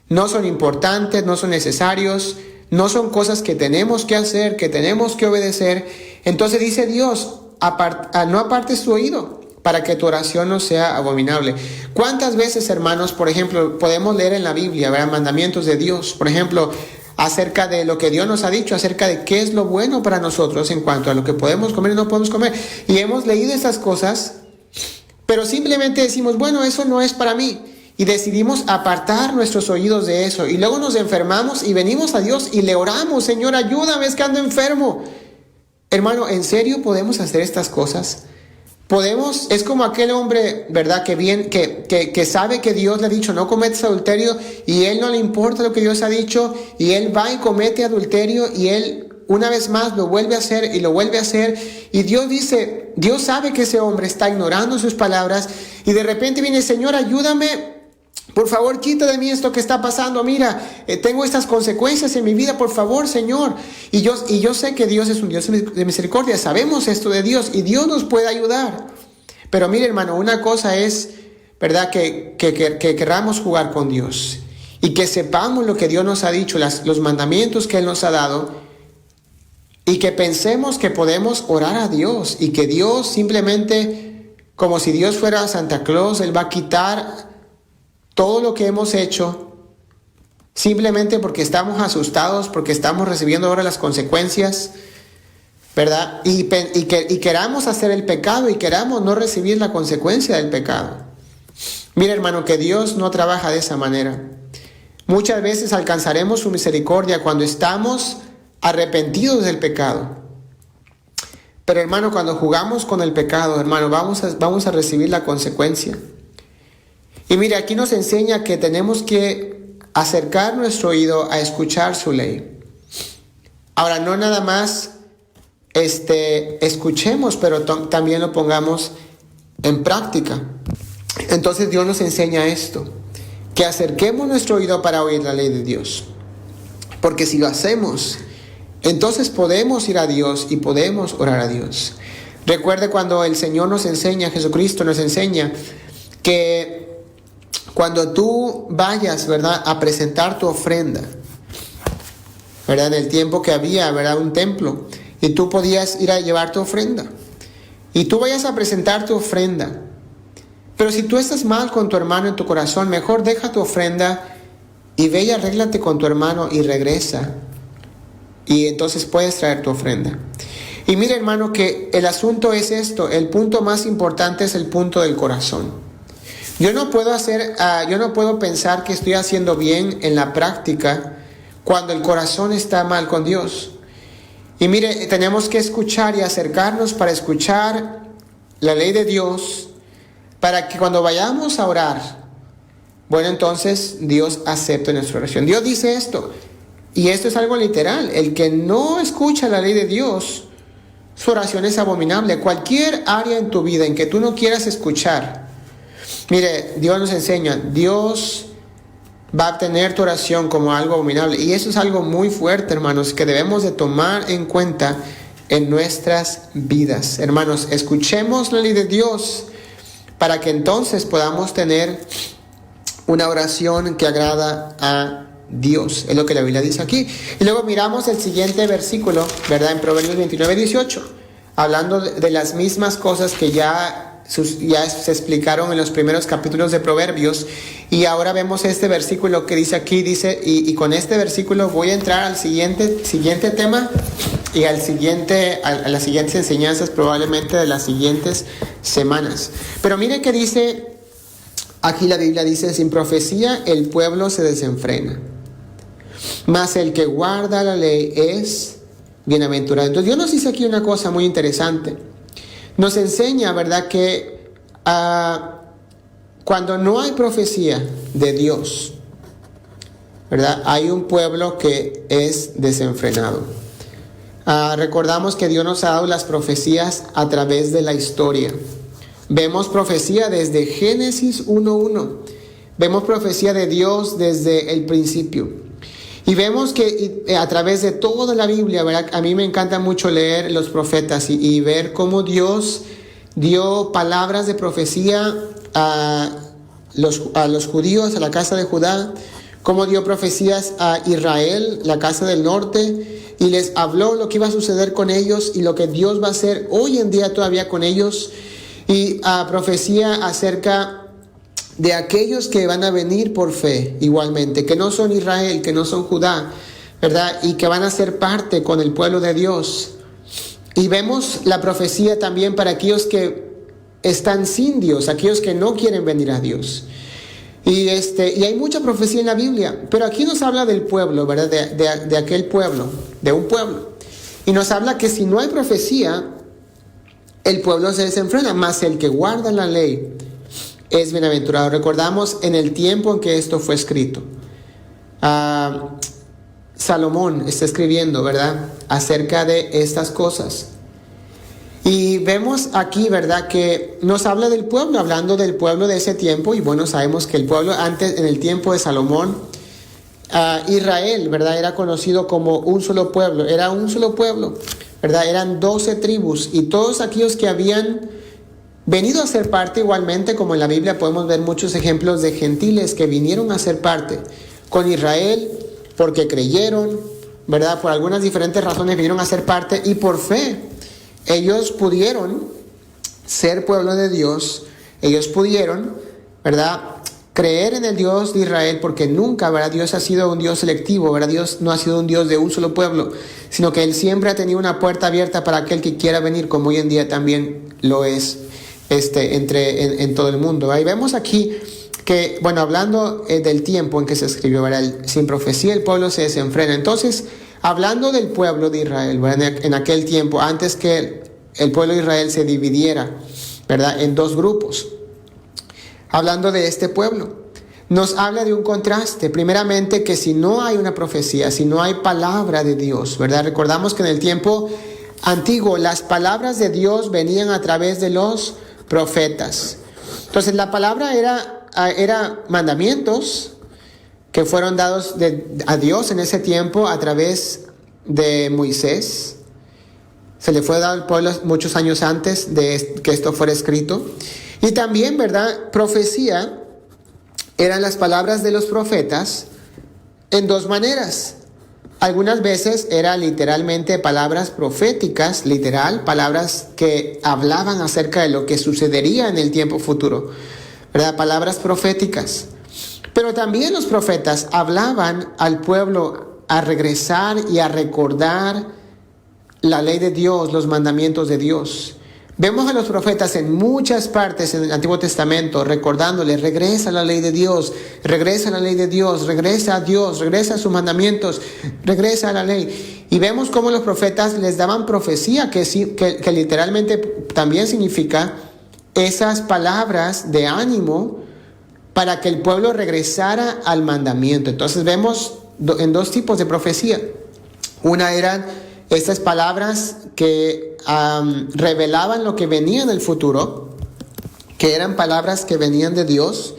no son importantes, no son necesarios, no son cosas que tenemos que hacer, que tenemos que obedecer, entonces dice Dios, no apartes tu oído para que tu oración no sea abominable. ¿Cuántas veces, hermanos, por ejemplo, podemos leer en la Biblia, ¿verdad?, mandamientos de Dios, por ejemplo, acerca de lo que Dios nos ha dicho, acerca de qué es lo bueno para nosotros en cuanto a lo que podemos comer y no podemos comer? Y hemos leído esas cosas, pero simplemente decimos, bueno, eso no es para mí. Y decidimos apartar nuestros oídos de eso. Y luego nos enfermamos y venimos a Dios y le oramos, Señor, ayúdame, es que ando enfermo. Hermano, ¿en serio podemos hacer estas cosas? Podemos, es como aquel hombre, ¿verdad?, que sabe que Dios le ha dicho no cometas adulterio y él no le importa lo que Dios ha dicho y él va y comete adulterio y él una vez más lo vuelve a hacer y lo vuelve a hacer, y Dios dice, Dios sabe que ese hombre está ignorando sus palabras y de repente viene, Señor, ayúdame, por favor, quita de mí esto que está pasando. Mira, tengo estas consecuencias en mi vida, por favor, Señor. Y yo sé que Dios es un Dios de misericordia. Sabemos esto de Dios y Dios nos puede ayudar. Pero mire, hermano, una cosa es, ¿verdad?, que querramos jugar con Dios y que sepamos lo que Dios nos ha dicho, los mandamientos que Él nos ha dado, y que pensemos que podemos orar a Dios y que Dios simplemente, como si Dios fuera Santa Claus, Él va a quitar todo lo que hemos hecho simplemente porque estamos asustados, porque estamos recibiendo ahora las consecuencias, ¿verdad? Y queramos hacer el pecado y queramos no recibir la consecuencia del pecado. Mira, hermano, que Dios no trabaja de esa manera. Muchas veces alcanzaremos su misericordia cuando estamos arrepentidos del pecado. Pero, hermano, cuando jugamos con el pecado, hermano, vamos a recibir la consecuencia. Y mire, aquí nos enseña que tenemos que acercar nuestro oído a escuchar su ley. Ahora, no nada más escuchemos, pero también lo pongamos en práctica. Entonces Dios nos enseña esto, que acerquemos nuestro oído para oír la ley de Dios. Porque si lo hacemos, entonces podemos ir a Dios y podemos orar a Dios. Recuerde cuando el Señor nos enseña, Jesucristo nos enseña, que cuando tú vayas, ¿verdad?, a presentar tu ofrenda, ¿verdad?, en el tiempo que había, ¿verdad?, un templo, y tú podías ir a llevar tu ofrenda, y tú vayas a presentar tu ofrenda, pero si tú estás mal con tu hermano en tu corazón, mejor deja tu ofrenda y ve y arréglate con tu hermano y regresa, y entonces puedes traer tu ofrenda. Y mira, hermano, que el asunto es esto, el punto más importante es el punto del corazón. Yo no puedo pensar que estoy haciendo bien en la práctica cuando el corazón está mal con Dios. Y mire, tenemos que escuchar y acercarnos para escuchar la ley de Dios, para que cuando vayamos a orar, bueno, entonces Dios acepte nuestra oración. Dios dice esto, y esto es algo literal: el que no escucha la ley de Dios, su oración es abominable. Cualquier área en tu vida en que tú no quieras escuchar, mire, Dios nos enseña, Dios va a tener tu oración como algo abominable. Y eso es algo muy fuerte, hermanos, que debemos de tomar en cuenta en nuestras vidas. Hermanos, escuchemos la ley de Dios para que entonces podamos tener una oración que agrada a Dios. Es lo que la Biblia dice aquí. Y luego miramos el siguiente versículo, ¿verdad? En Proverbios 29:18, hablando de las mismas cosas que ya se explicaron en los primeros capítulos de Proverbios. Y ahora vemos este versículo que dice aquí, y con este versículo voy a entrar al siguiente tema y a las siguientes enseñanzas, probablemente de las siguientes semanas. Pero mire que dice, aquí la Biblia dice: sin profecía el pueblo se desenfrena, mas el que guarda la ley es bienaventurado. Entonces Dios nos dice aquí una cosa muy interesante. Nos enseña, ¿verdad?, que cuando no hay profecía de Dios, ¿verdad?, hay un pueblo que es desenfrenado. Recordamos que Dios nos ha dado las profecías a través de la historia. Vemos profecía desde Génesis 1:1. Vemos profecía de Dios desde el principio. Y vemos que a través de toda la Biblia, ¿verdad?, a mí me encanta mucho leer los profetas y ver cómo Dios dio palabras de profecía a los judíos, a la casa de Judá, cómo dio profecías a Israel, la casa del norte, y les habló lo que iba a suceder con ellos y lo que Dios va a hacer hoy en día todavía con ellos, y profecía acerca de aquellos que van a venir por fe igualmente, que no son Israel, que no son Judá, ¿verdad?, y que van a ser parte con el pueblo de Dios. Y vemos la profecía también para aquellos que están sin Dios, aquellos que no quieren venir a Dios. Y hay mucha profecía en la Biblia, pero aquí nos habla del pueblo, ¿verdad?, de aquel pueblo, de un pueblo. Y nos habla que si no hay profecía, el pueblo se desenfrena, mas el que guarda la ley es bienaventurado. Recordamos en el tiempo en que esto fue escrito. Salomón está escribiendo, ¿verdad?, acerca de estas cosas. Y vemos aquí, ¿verdad?, que nos habla del pueblo, hablando del pueblo de ese tiempo. Y bueno, sabemos que el pueblo antes, en el tiempo de Salomón, Israel, ¿verdad?, era conocido como un solo pueblo. Era un solo pueblo, ¿verdad? Eran 12 tribus, y todos aquellos que habían venido a ser parte, igualmente como en la Biblia podemos ver muchos ejemplos de gentiles que vinieron a ser parte con Israel porque creyeron, ¿verdad?, por algunas diferentes razones vinieron a ser parte, y por fe ellos pudieron ser pueblo de Dios. Ellos pudieron, ¿verdad?, creer en el Dios de Israel, porque nunca, ¿verdad?, Dios ha sido un Dios selectivo, ¿verdad? Dios no ha sido un Dios de un solo pueblo, sino que Él siempre ha tenido una puerta abierta para aquel que quiera venir, como hoy en día también lo es en todo el mundo. Ahí vemos aquí que, bueno, hablando del tiempo en que se escribió, ¿verdad?, sin profecía el pueblo se desenfrena. Entonces, hablando del pueblo de Israel, ¿verdad?, en aquel tiempo, antes que el pueblo de Israel se dividiera, ¿verdad?, en dos grupos, hablando de este pueblo, nos habla de un contraste. Primeramente, que si no hay una profecía, si no hay palabra de Dios, ¿verdad? Recordamos que en el tiempo antiguo las palabras de Dios venían a través de los profetas. Entonces la palabra era mandamientos que fueron dados a Dios en ese tiempo a través de Moisés. Se le fue dado al pueblo muchos años antes de que esto fuera escrito. Y también, ¿verdad?, profecía eran las palabras de los profetas en dos maneras. Algunas veces era literalmente palabras proféticas, literal, palabras que hablaban acerca de lo que sucedería en el tiempo futuro, ¿verdad?, palabras proféticas. Pero también los profetas hablaban al pueblo a regresar y a recordar la ley de Dios, los mandamientos de Dios. Vemos a los profetas en muchas partes en el Antiguo Testamento recordándoles: regresa a la ley de Dios, regresa a la ley de Dios, regresa a Dios, regresa a sus mandamientos, regresa a la ley. Y vemos cómo los profetas les daban profecía, que literalmente también significa esas palabras de ánimo para que el pueblo regresara al mandamiento. Entonces vemos en dos tipos de profecía. Una eran estas palabras que revelaban lo que venía en el futuro, que eran palabras que venían de Dios,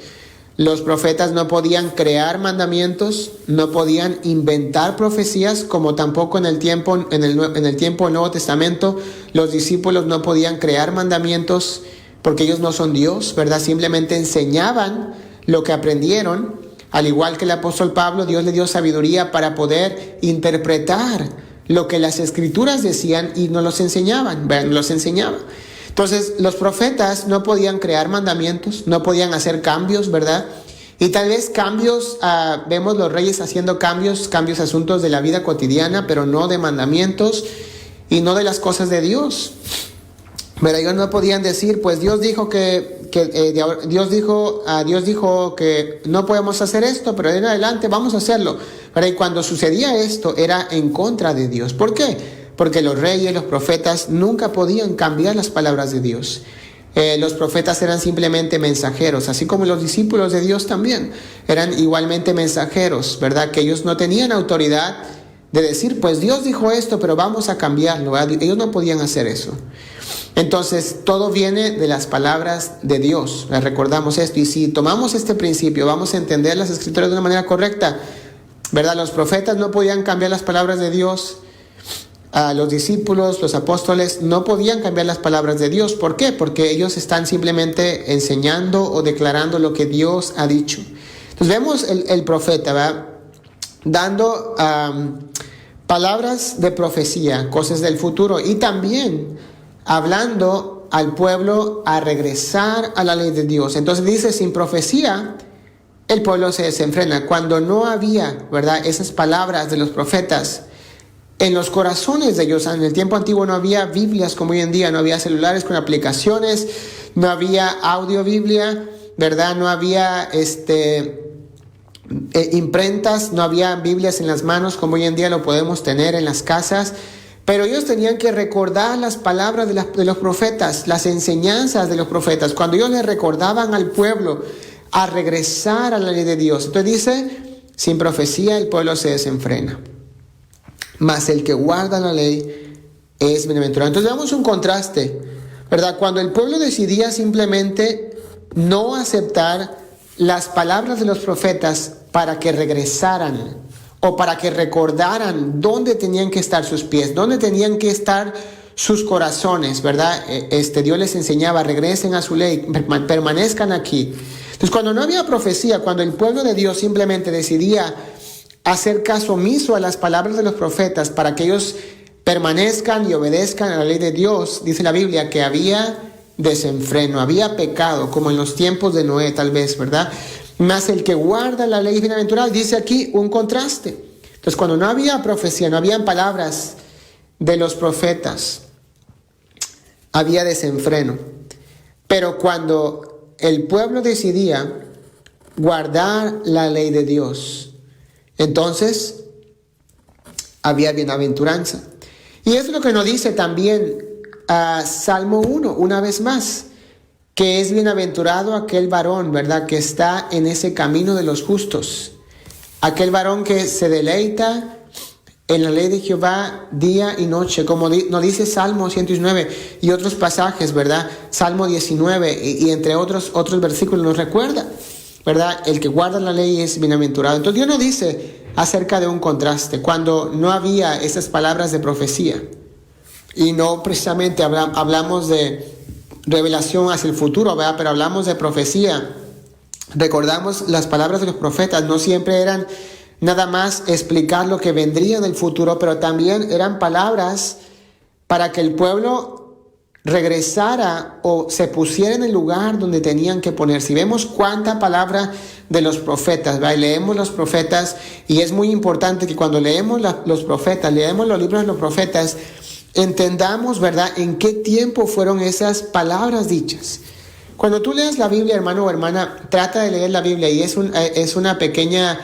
Los profetas no podían crear mandamientos, no podían inventar profecías, como tampoco en el tiempo del Nuevo Testamento los discípulos no podían crear mandamientos porque ellos no son Dios, ¿verdad? Simplemente enseñaban lo que aprendieron. Al igual que el apóstol Pablo, Dios le dio sabiduría para poder interpretar lo que las escrituras decían y nos los enseñaban, ¿verdad? Los enseñaba. Entonces, los profetas no podían crear mandamientos, no podían hacer cambios, ¿verdad? Y tal vez cambios, vemos los reyes haciendo cambios asuntos de la vida cotidiana, pero no de mandamientos y no de las cosas de Dios. Pero ellos no podían decir, pues Dios dijo Dios dijo que no podemos hacer esto, pero en adelante vamos a hacerlo. Pero y cuando sucedía esto era en contra de Dios. ¿Por qué? Porque los reyes, los profetas nunca podían cambiar las palabras de Dios. Los profetas eran simplemente mensajeros, así como los discípulos de Dios también eran igualmente mensajeros, ¿verdad? Que ellos no tenían autoridad de decir, pues Dios dijo esto, pero vamos a cambiarlo, ¿verdad? Ellos no podían hacer eso. Entonces, todo viene de las palabras de Dios. Recordamos esto. Y si tomamos este principio, vamos a entender las escrituras de una manera correcta, ¿verdad? Los profetas no podían cambiar las palabras de Dios. Los discípulos, los apóstoles no podían cambiar las palabras de Dios. ¿Por qué? Porque ellos están simplemente enseñando o declarando lo que Dios ha dicho. Entonces vemos el profeta, ¿verdad? Dando palabras de profecía, cosas del futuro, y también hablando al pueblo a regresar a la ley de Dios. Entonces dice, sin profecía el pueblo se desenfrena. Cuando no había, ¿verdad?, esas palabras de los profetas en los corazones de ellos. En el tiempo antiguo no había Biblias como hoy en día, no había celulares con aplicaciones, no había audio Biblia, ¿verdad? No había imprentas, no había Biblias en las manos como hoy en día lo podemos tener en las casas. Pero ellos tenían que recordar las palabras de los profetas, las enseñanzas de los profetas. Cuando ellos le recordaban al pueblo a regresar a la ley de Dios. Entonces dice, sin profecía el pueblo se desenfrena, mas el que guarda la ley es bienaventurado. Entonces vemos un contraste, ¿verdad? Cuando el pueblo decidía simplemente no aceptar las palabras de los profetas para que regresaran o para que recordaran dónde tenían que estar sus pies, dónde tenían que estar sus corazones, ¿verdad? Dios les enseñaba, regresen a su ley, permanezcan aquí. Entonces, cuando no había profecía, cuando el pueblo de Dios simplemente decidía hacer caso omiso a las palabras de los profetas para que ellos permanezcan y obedezcan a la ley de Dios, dice la Biblia que había desenfreno, había pecado, como en los tiempos de Noé tal vez, ¿verdad? Mas el que guarda la ley bienaventurado, dice aquí un contraste. Entonces, cuando no había profecía, no habían palabras de los profetas, había desenfreno. Pero cuando el pueblo decidía guardar la ley de Dios, entonces había bienaventuranza. Y es lo que nos dice también Salmo 1, una vez más, que es bienaventurado aquel varón, ¿verdad?, que está en ese camino de los justos. Aquel varón que se deleita en la ley de Jehová día y noche, como nos dice Salmo 119 y otros pasajes, ¿verdad? Salmo 19 y entre otros versículos nos recuerda, ¿verdad? El que guarda la ley es bienaventurado. Entonces Dios nos dice acerca de un contraste, cuando no había esas palabras de profecía y no precisamente hablamos de revelación hacia el futuro, ¿verdad?, pero hablamos de profecía. Recordamos las palabras de los profetas, no siempre eran nada más explicar lo que vendría del futuro, pero también eran palabras para que el pueblo regresara o se pusiera en el lugar donde tenían que ponerse. Y vemos cuánta palabra de los profetas, ¿verdad? Leemos los profetas y es muy importante que cuando leemos los profetas, leemos los libros de los profetas, entendamos, ¿verdad?, en qué tiempo fueron esas palabras dichas. Cuando tú lees la Biblia, hermano o hermana, trata de leer la Biblia y es un pequeño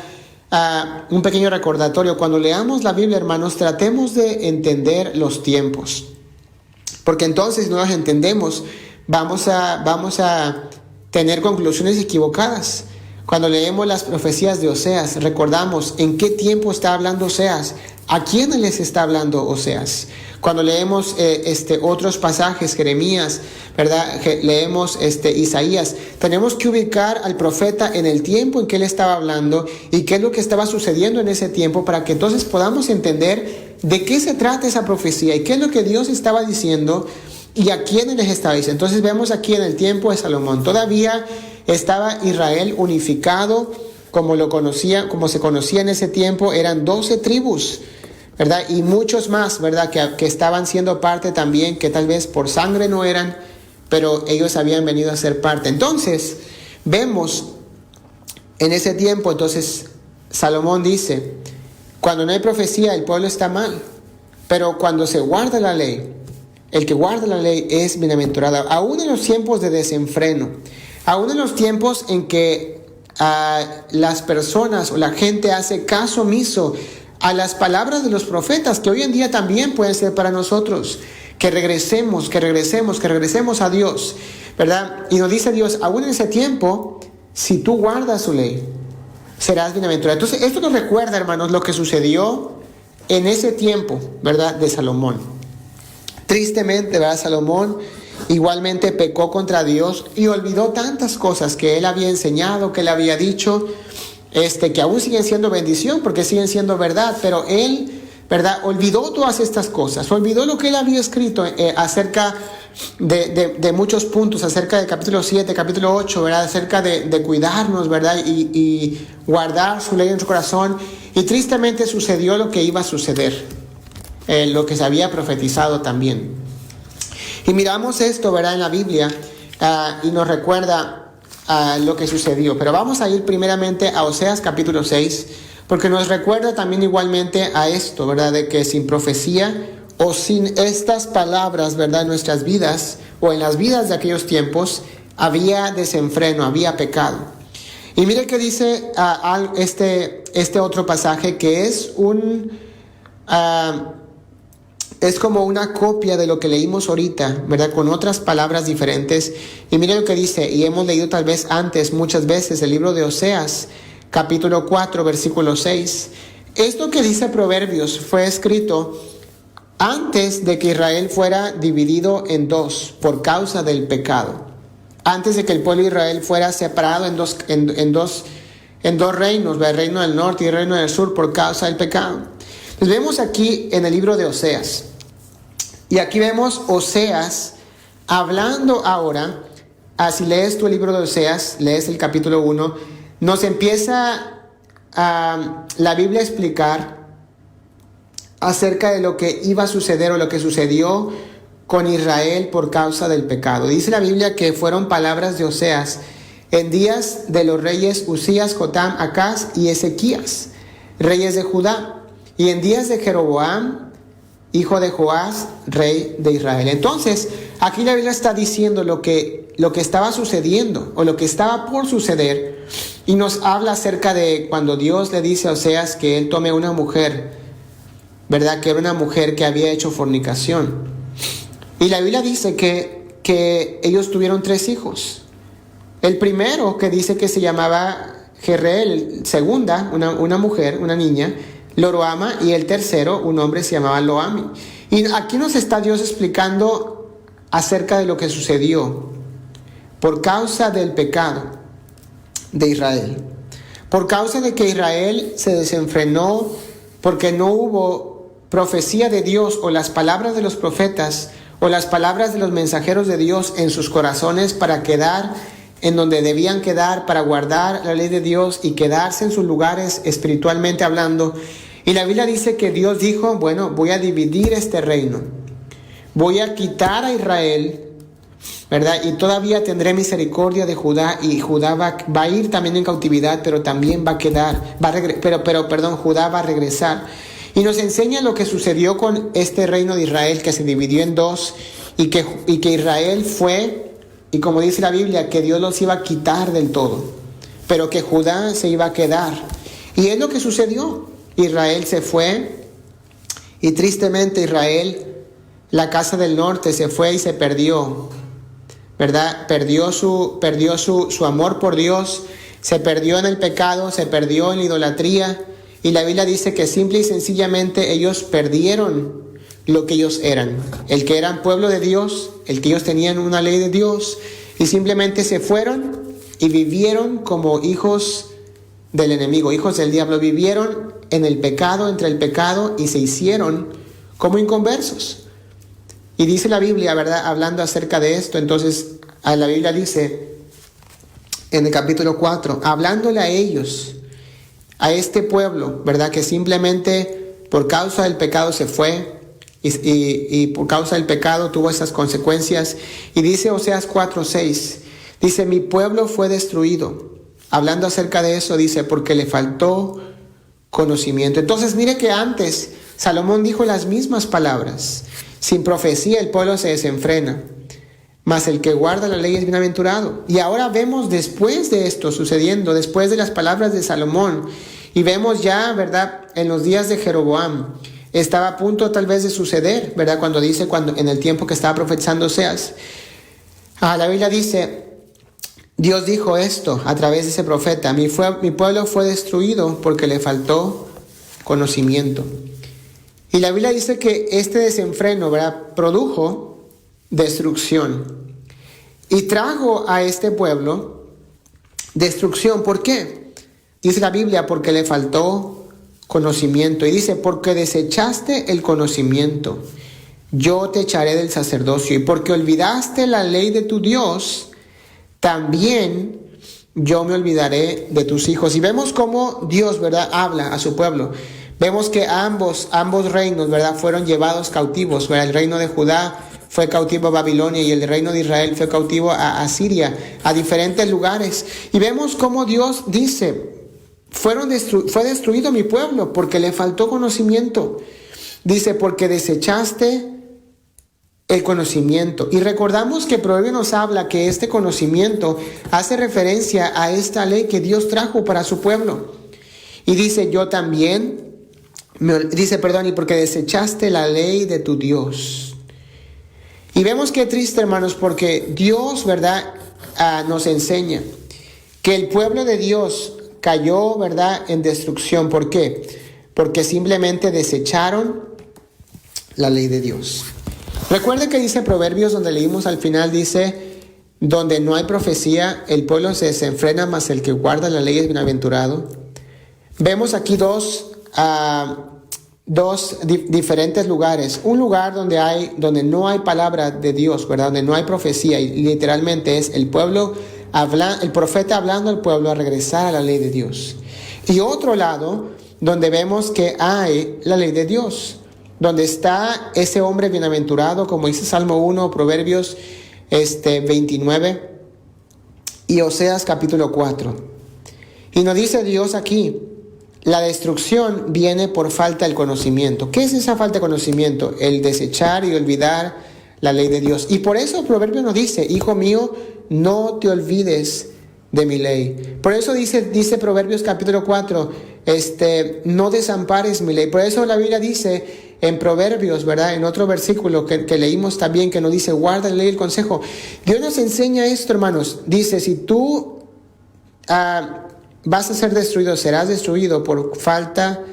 recordatorio. Cuando leamos la Biblia, hermanos, tratemos de entender los tiempos, porque entonces si no los entendemos, vamos a tener conclusiones equivocadas. Cuando leemos las profecías de Oseas, recordamos en qué tiempo está hablando Oseas. ¿A quién les está hablando Oseas? Cuando leemos otros pasajes, Jeremías, ¿verdad? Leemos Isaías, tenemos que ubicar al profeta en el tiempo en que él estaba hablando y qué es lo que estaba sucediendo en ese tiempo, para que entonces podamos entender de qué se trata esa profecía y qué es lo que Dios estaba diciendo y a quién les estaba diciendo. Entonces vemos aquí en el tiempo de Salomón, todavía estaba Israel unificado como se conocía en ese tiempo. Eran 12 tribus, ¿verdad? Y muchos más, ¿verdad? Que estaban siendo parte también, que tal vez por sangre no eran, pero ellos habían venido a ser parte. Entonces, vemos en ese tiempo, entonces, Salomón dice, cuando no hay profecía, el pueblo está mal, pero cuando se guarda la ley, el que guarda la ley es bienaventurado. Aún en los tiempos de desenfreno, aún en los tiempos en que las personas o la gente hace caso omiso a las palabras de los profetas, que hoy en día también pueden ser para nosotros, que regresemos a Dios, ¿verdad? Y nos dice Dios, aún en ese tiempo, si tú guardas su ley, serás bienaventurado. Entonces, esto nos recuerda, hermanos, lo que sucedió en ese tiempo, ¿verdad? De Salomón. Tristemente, ¿verdad? Salomón igualmente pecó contra Dios y olvidó tantas cosas que él había enseñado, que él había dicho, que aún siguen siendo bendición porque siguen siendo verdad, pero él, ¿verdad?, olvidó todas estas cosas, olvidó lo que él había escrito acerca de muchos puntos, acerca del capítulo 7, capítulo 8, ¿verdad?, acerca de cuidarnos, ¿verdad?, y guardar su ley en su corazón. Y tristemente sucedió lo que iba a suceder, lo que se había profetizado también. Y miramos esto, ¿verdad?, en la Biblia, y nos recuerda lo que sucedió. Pero vamos a ir primeramente a Oseas capítulo 6, porque nos recuerda también igualmente a esto, ¿verdad?, de que sin profecía o sin estas palabras, ¿verdad?, en nuestras vidas o en las vidas de aquellos tiempos había desenfreno, había pecado. Y mire que dice este otro pasaje que es es como una copia de lo que leímos ahorita, ¿verdad?, con otras palabras diferentes. Y mire lo que dice, y hemos leído tal vez antes muchas veces el libro de Oseas, capítulo 4, versículo 6. Esto que dice Proverbios fue escrito antes de que Israel fuera dividido en dos por causa del pecado. Antes de que el pueblo de Israel fuera separado en dos reinos, el reino del norte y el reino del sur, por causa del pecado. Nos vemos aquí en el libro de Oseas. Y aquí vemos Oseas hablando ahora. Si lees tu libro de Oseas, lees el capítulo 1, nos empieza la Biblia a explicar acerca de lo que iba a suceder o lo que sucedió con Israel por causa del pecado. Dice la Biblia que fueron palabras de Oseas en días de los reyes Usías, Jotam, Acaz y Ezequías, reyes de Judá, y en días de Jeroboam, hijo de Joás, rey de Israel. Entonces, aquí la Biblia está diciendo lo que estaba sucediendo o lo que estaba por suceder, y nos habla acerca de cuando Dios le dice a Oseas que él tome una mujer, ¿verdad?, que era una mujer que había hecho fornicación. Y la Biblia dice que ellos tuvieron 3 hijos. El primero, que dice que se llamaba Jerreel, segunda, una mujer, una niña, Loroama, y el tercero, un hombre, se llamaba Loami. Y aquí nos está Dios explicando acerca de lo que sucedió por causa del pecado de Israel, por causa de que Israel se desenfrenó, porque no hubo profecía de Dios o las palabras de los profetas o las palabras de los mensajeros de Dios en sus corazones para quedar en donde debían quedar, para guardar la ley de Dios y quedarse en sus lugares espiritualmente hablando. Y la Biblia dice que Dios dijo, bueno, voy a dividir este reino, voy a quitar a Israel, ¿verdad? Y todavía tendré misericordia de Judá, y Judá va a ir también en cautividad, pero también va a quedar, Judá va a regresar. Y nos enseña lo que sucedió con este reino de Israel, que se dividió en dos, y que Israel fue, y como dice la Biblia, que Dios los iba a quitar del todo, pero que Judá se iba a quedar. Y es lo que sucedió. Israel se fue, y tristemente Israel, la casa del norte, se fue y se perdió, ¿verdad? Perdió su amor por Dios, se perdió en el pecado, se perdió en la idolatría, y la Biblia dice que simple y sencillamente ellos perdieron lo que ellos eran, el que eran pueblo de Dios, el que ellos tenían una ley de Dios, y simplemente se fueron y vivieron como hijos del enemigo, hijos del diablo. Vivieron en el pecado, entre el pecado, y se hicieron como inconversos. Y dice la Biblia, ¿verdad?, hablando acerca de esto, entonces la Biblia dice en el capítulo 4, hablándole a ellos, a este pueblo, ¿verdad?, que simplemente por causa del pecado se fue, y por causa del pecado tuvo esas consecuencias. Y dice Oseas 4:6, dice, mi pueblo fue destruido. Hablando acerca de eso, dice, porque le faltó conocimiento. Entonces mire que antes Salomón dijo las mismas palabras. Sin profecía el pueblo se desenfrena, mas el que guarda la ley es bienaventurado. Y ahora vemos después de esto sucediendo, después de las palabras de Salomón, y vemos ya, ¿verdad?, en los días de Jeroboam, estaba a punto tal vez de suceder, ¿verdad?, cuando dice, en el tiempo que estaba profetizando Oseas. La Biblia dice, Dios dijo esto a través de ese profeta, mi pueblo fue destruido porque le faltó conocimiento. Y la Biblia dice que este desenfreno, ¿verdad?, produjo destrucción y trajo a este pueblo destrucción. ¿Por qué? Dice la Biblia, porque le faltó conocimiento. Y dice, porque desechaste el conocimiento, yo te echaré del sacerdocio, y porque olvidaste la ley de tu Dios, también yo me olvidaré de tus hijos. Y vemos cómo Dios, ¿verdad?, habla a su pueblo. Vemos que ambos reinos, ¿verdad?, fueron llevados cautivos, ¿verdad? El reino de Judá fue cautivo a Babilonia y el reino de Israel fue cautivo a Asiria, a diferentes lugares. Y vemos cómo Dios dice, fue destruido mi pueblo porque le faltó conocimiento. Dice, porque desechaste el conocimiento. Y recordamos que Proverbio nos habla que este conocimiento hace referencia a esta ley que Dios trajo para su pueblo. Y dice, y porque desechaste la ley de tu Dios. Y vemos que triste, hermanos, porque Dios, ¿verdad?, nos enseña que el pueblo de Dios cayó, ¿verdad?, en destrucción. ¿Por qué? Porque simplemente desecharon la ley de Dios. Recuerde que dice Proverbios, donde leímos al final, dice, donde no hay profecía, el pueblo se desenfrena, mas el que guarda la ley es bienaventurado. Vemos aquí dos diferentes lugares. Un lugar donde no hay palabra de Dios, ¿verdad?, donde no hay profecía, y literalmente es el profeta hablando al pueblo a regresar a la ley de Dios. Y otro lado donde vemos que hay la ley de Dios, donde está ese hombre bienaventurado, como dice Salmo 1, Proverbios 29 y Oseas capítulo 4. Y nos dice Dios aquí, la destrucción viene por falta del conocimiento. ¿Qué es esa falta de conocimiento? El desechar y olvidar la ley de Dios. Y por eso el proverbio nos dice, hijo mío, no te olvides de mi ley. Por eso dice Proverbios capítulo 4, no desampares mi ley. Por eso la Biblia dice en Proverbios, ¿verdad?, en otro versículo que leímos también, que nos dice, guarda la ley y el consejo. Dios nos enseña esto, hermanos. Dice, si tú vas a ser destruido, serás destruido por falta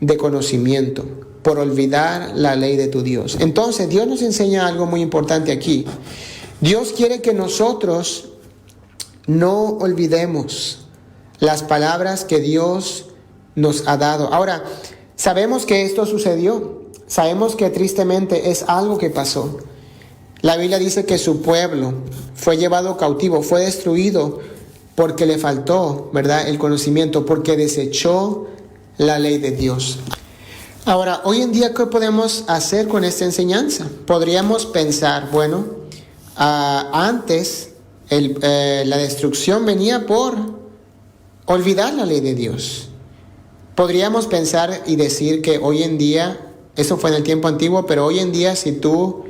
de conocimiento, por olvidar la ley de tu Dios. Entonces, Dios nos enseña algo muy importante aquí. Dios quiere que nosotros no olvidemos las palabras que Dios nos ha dado. Ahora, sabemos que esto sucedió. Sabemos que tristemente es algo que pasó. La Biblia dice que su pueblo fue llevado cautivo, fue destruido porque le faltó, ¿verdad?, el conocimiento, porque desechó la ley de Dios. Ahora, hoy en día, ¿qué podemos hacer con esta enseñanza? Podríamos pensar, bueno, antes la destrucción venía por olvidar la ley de Dios. Podríamos pensar y decir que hoy en día, eso fue en el tiempo antiguo, pero hoy en día si tú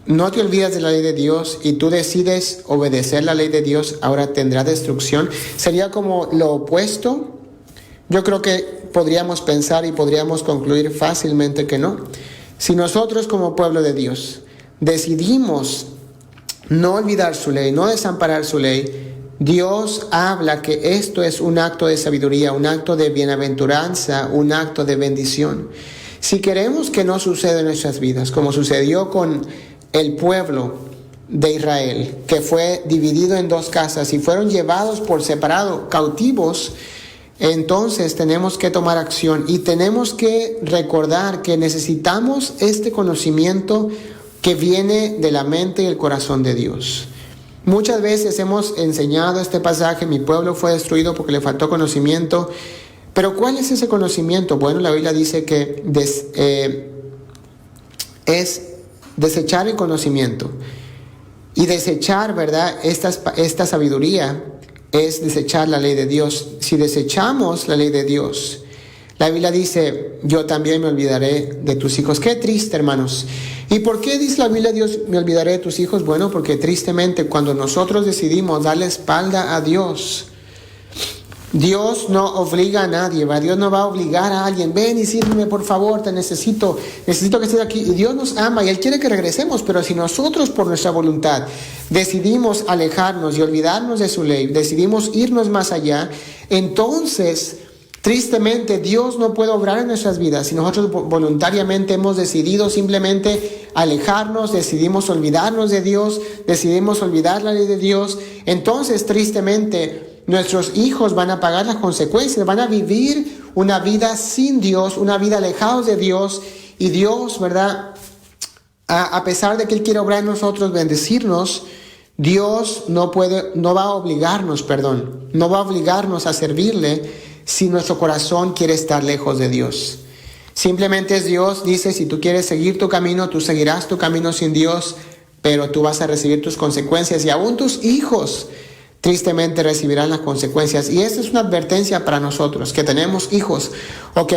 no te olvidas de la ley de Dios y tú decides obedecer la ley de Dios, ahora tendrá destrucción. Sería como lo opuesto. Yo creo que podríamos pensar y podríamos concluir fácilmente que no. Si nosotros como pueblo de Dios decidimos no olvidar su ley, no desamparar su ley, Dios habla que esto es un acto de sabiduría, un acto de bienaventuranza, un acto de bendición. Si queremos que no suceda en nuestras vidas, como sucedió con el pueblo de Israel, que fue dividido en 2 casas y fueron llevados por separado, cautivos, entonces tenemos que tomar acción y tenemos que recordar que necesitamos este conocimiento que viene de la mente y el corazón de Dios. Muchas veces hemos enseñado este pasaje: mi pueblo fue destruido porque le faltó conocimiento. Pero ¿cuál es ese conocimiento? Bueno, la Biblia dice que es desechar el conocimiento. Y desechar, ¿verdad?, esta sabiduría es desechar la ley de Dios. Si desechamos la ley de Dios, la Biblia dice: yo también me olvidaré de tus hijos. Qué triste, hermanos. ¿Y por qué dice la Biblia: Dios, me olvidaré de tus hijos? Bueno, porque tristemente cuando nosotros decidimos darle espalda a Dios, Dios no obliga a nadie, ¿verdad? Dios no va a obligar a alguien: ven y sírveme, por favor, te necesito que estés aquí. Y Dios nos ama y Él quiere que regresemos, pero si nosotros por nuestra voluntad decidimos alejarnos y olvidarnos de su ley, decidimos irnos más allá, entonces tristemente Dios no puede obrar en nuestras vidas. Si nosotros voluntariamente hemos decidido simplemente alejarnos, decidimos olvidarnos de Dios, decidimos olvidar la ley de Dios, entonces tristemente nuestros hijos van a pagar las consecuencias, van a vivir una vida sin Dios, una vida alejados de Dios. Y Dios, ¿verdad?, a pesar de que Él quiere obrar en nosotros, bendecirnos, Dios no va a obligarnos a servirle si nuestro corazón quiere estar lejos de Dios. Simplemente es Dios, dice: si tú quieres seguir tu camino, tú seguirás tu camino sin Dios, pero tú vas a recibir tus consecuencias, y aún tus hijos tristemente recibirán las consecuencias. Y esta es una advertencia para nosotros que tenemos hijos, o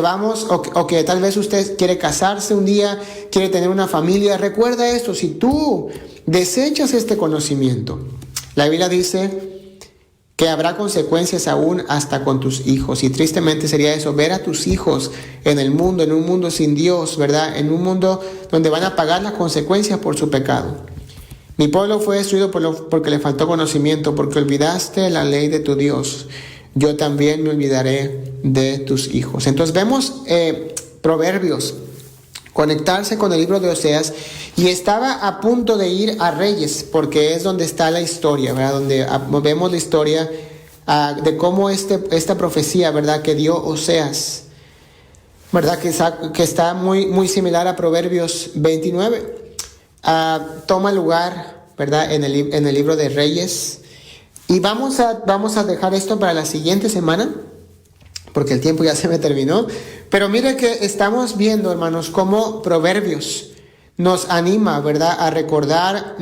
que tal vez usted quiere casarse un día, quiere tener una familia. Recuerda esto: si tú desechas este conocimiento, la Biblia dice que habrá consecuencias aún hasta con tus hijos. Y tristemente sería eso: ver a tus hijos en el mundo, en un mundo sin Dios, ¿verdad?, en un mundo donde van a pagar las consecuencias por su pecado. Mi pueblo fue destruido porque le faltó conocimiento, porque olvidaste la ley de tu Dios. Yo también me olvidaré de tus hijos. Entonces vemos Proverbios conectarse con el libro de Oseas, y estaba a punto de ir a Reyes, porque es donde está la historia, ¿verdad?, donde vemos la historia de cómo esta profecía, ¿verdad?, que dio Oseas, ¿verdad?, que está muy, muy similar a Proverbios 29. Toma lugar, ¿verdad?, en el libro de Reyes. Y vamos a dejar esto para la siguiente semana, porque el tiempo ya se me terminó. Pero mire que estamos viendo, hermanos, cómo Proverbios nos anima, ¿verdad?, a recordar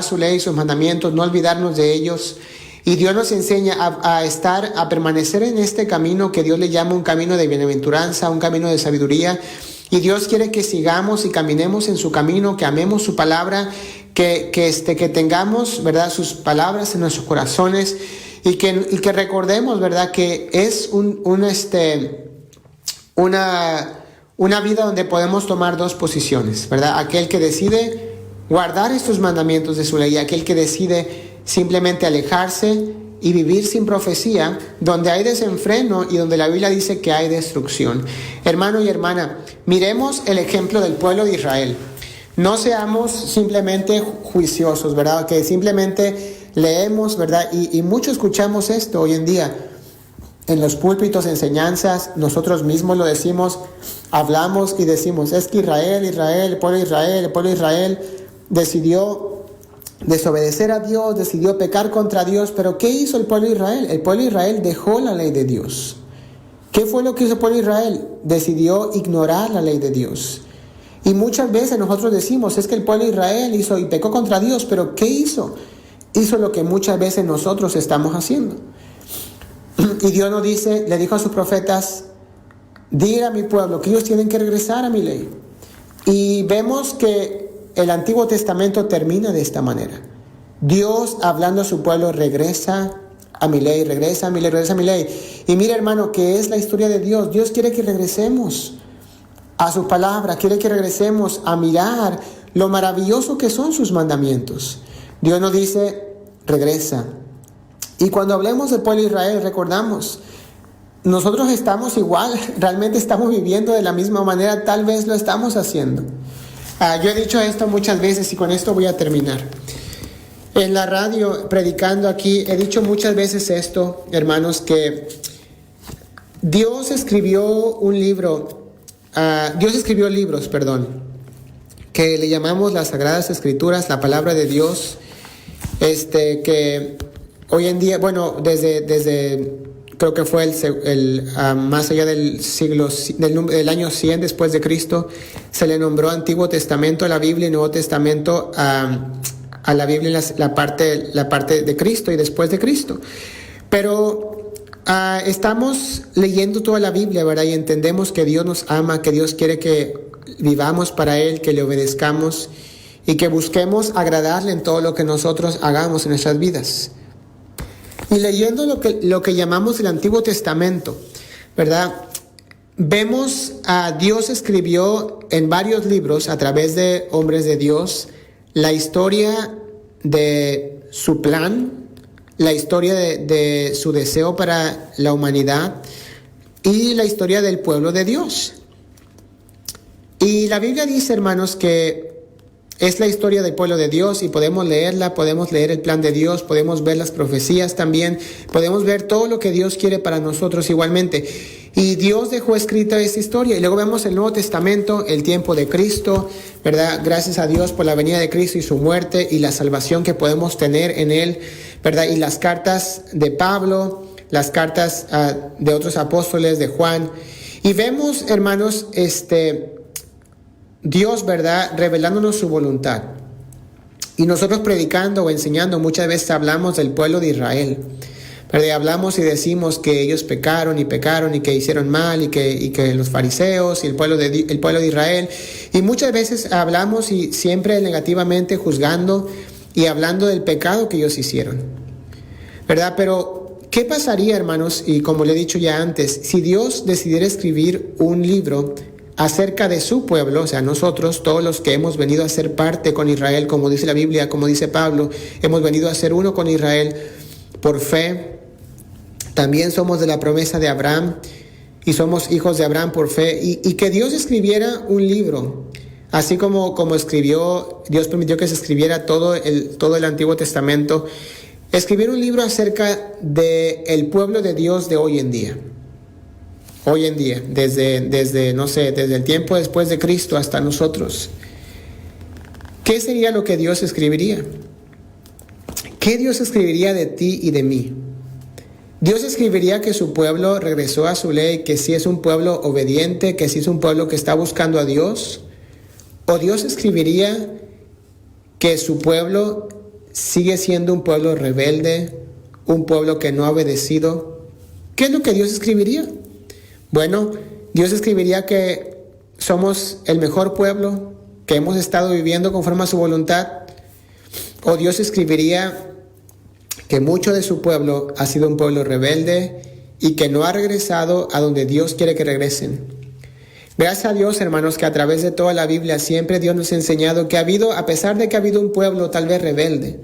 su ley, sus mandamientos, no olvidarnos de ellos. Y Dios nos enseña a permanecer en este camino que Dios le llama un camino de bienaventuranza, un camino de sabiduría. Y Dios quiere que sigamos y caminemos en su camino, que amemos su palabra, que tengamos, ¿verdad?, sus palabras en nuestros corazones, y que recordemos, ¿verdad?, que es una vida donde podemos tomar 2 posiciones, ¿verdad? Aquel que decide guardar estos mandamientos de su ley, y aquel que decide simplemente alejarse y vivir sin profecía, donde hay desenfreno y donde la Biblia dice que hay destrucción. Hermano y hermana, miremos el ejemplo del pueblo de Israel. No seamos simplemente juiciosos, ¿verdad?, que simplemente leemos, ¿verdad?, y mucho escuchamos esto hoy en día en los púlpitos, enseñanzas. Nosotros mismos lo decimos, hablamos y decimos: es que el pueblo de Israel decidió desobedecer a Dios, decidió pecar contra Dios. Pero ¿qué hizo el pueblo de Israel? El pueblo de Israel dejó la ley de Dios. ¿Qué fue lo que hizo el pueblo de Israel? Decidió ignorar la ley de Dios. Y muchas veces nosotros decimos: es que el pueblo de Israel hizo y pecó contra Dios. Pero ¿qué hizo? Hizo lo que muchas veces nosotros estamos haciendo. Y Dios nos dice, le dijo a sus profetas: diga a mi pueblo que ellos tienen que regresar a mi ley. Y vemos que el Antiguo Testamento termina de esta manera. Dios, hablando a su pueblo: regresa a mi ley, regresa a mi ley, regresa a mi ley. Y mira, hermano, que es la historia de Dios. Dios quiere que regresemos a su palabra, quiere que regresemos a mirar lo maravilloso que son sus mandamientos. Dios nos dice: regresa, Y cuando hablemos del pueblo de Israel, recordamos, nosotros estamos igual, realmente estamos viviendo de la misma manera, tal vez lo estamos haciendo. Yo he dicho esto muchas veces y con esto voy a terminar. En la radio, predicando aquí, he dicho muchas veces esto, hermanos, que Dios escribió libros, que le llamamos las Sagradas Escrituras, la palabra de Dios, que hoy en día, bueno, desde creo que fue más allá del del año 100 después de Cristo, se le nombró Antiguo Testamento a la Biblia y Nuevo Testamento a la Biblia en la parte de Cristo y después de Cristo. Pero estamos leyendo toda la Biblia, ¿verdad? Y entendemos que Dios nos ama, que Dios quiere que vivamos para Él, que le obedezcamos y que busquemos agradarle en todo lo que nosotros hagamos en nuestras vidas. Y leyendo lo que llamamos el Antiguo Testamento, ¿verdad? Vemos a Dios escribió en varios libros a través de hombres de Dios la historia de su plan, la historia de su deseo para la humanidad y la historia del pueblo de Dios. Y la Biblia dice, hermanos, que es la historia del pueblo de Dios y podemos leerla, podemos leer el plan de Dios, podemos ver las profecías también, podemos ver todo lo que Dios quiere para nosotros igualmente. Y Dios dejó escrita esa historia. Y luego vemos el Nuevo Testamento, el tiempo de Cristo, ¿verdad? Gracias a Dios por la venida de Cristo y su muerte y la salvación que podemos tener en Él, ¿verdad? Y las cartas de Pablo, las cartas de otros apóstoles, de Juan. Y vemos, hermanos, Dios, ¿verdad?, revelándonos su voluntad. Y nosotros predicando o enseñando muchas veces hablamos del pueblo de Israel, ¿verdad? Hablamos y decimos que ellos pecaron y que hicieron mal y que los fariseos y el pueblo de Israel. Y muchas veces hablamos y siempre negativamente juzgando y hablando del pecado que ellos hicieron, ¿verdad? Pero ¿qué pasaría, hermanos? Y como le he dicho ya antes, si Dios decidiera escribir un libro acerca de su pueblo, o sea, nosotros, todos los que hemos venido a ser parte con Israel, como dice la Biblia, como dice Pablo, hemos venido a ser uno con Israel por fe, también somos de la promesa de Abraham y somos hijos de Abraham por fe, y que Dios escribiera un libro, así como escribió, Dios permitió que se escribiera todo el Antiguo Testamento, escribir un libro acerca del pueblo de Dios de hoy en día. Hoy en día, desde el tiempo después de Cristo hasta nosotros. ¿Qué sería lo que Dios escribiría? ¿Qué Dios escribiría de ti y de mí? Dios escribiría que su pueblo regresó a su ley, que sí es un pueblo obediente, que sí es un pueblo que está buscando a Dios. ¿O Dios escribiría que su pueblo sigue siendo un pueblo rebelde, un pueblo que no ha obedecido? ¿Qué es lo que Dios escribiría? Bueno, Dios escribiría que somos el mejor pueblo, que hemos estado viviendo conforme a su voluntad. O Dios escribiría que mucho de su pueblo ha sido un pueblo rebelde y que no ha regresado a donde Dios quiere que regresen. Gracias a Dios, hermanos, que a través de toda la Biblia siempre Dios nos ha enseñado que a pesar de que ha habido un pueblo tal vez rebelde,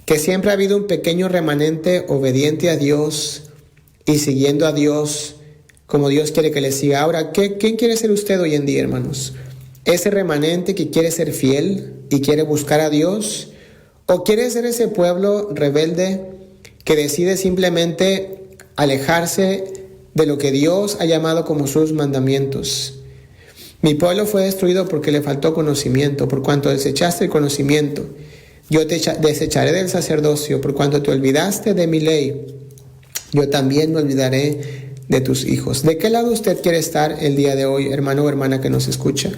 que siempre ha habido un pequeño remanente obediente a Dios y siguiendo a Dios como Dios quiere que le siga. Ahora, ¿quién quiere ser usted hoy en día, hermanos? ¿Ese remanente que quiere ser fiel y quiere buscar a Dios? ¿O quiere ser ese pueblo rebelde que decide simplemente alejarse de lo que Dios ha llamado como sus mandamientos? Mi pueblo fue destruido porque le faltó conocimiento. Por cuanto desechaste el conocimiento, yo te desecharé del sacerdocio. Por cuanto te olvidaste de mi ley, yo también me olvidaré de tus hijos. ¿De qué lado usted quiere estar el día de hoy, hermano o hermana que nos escucha?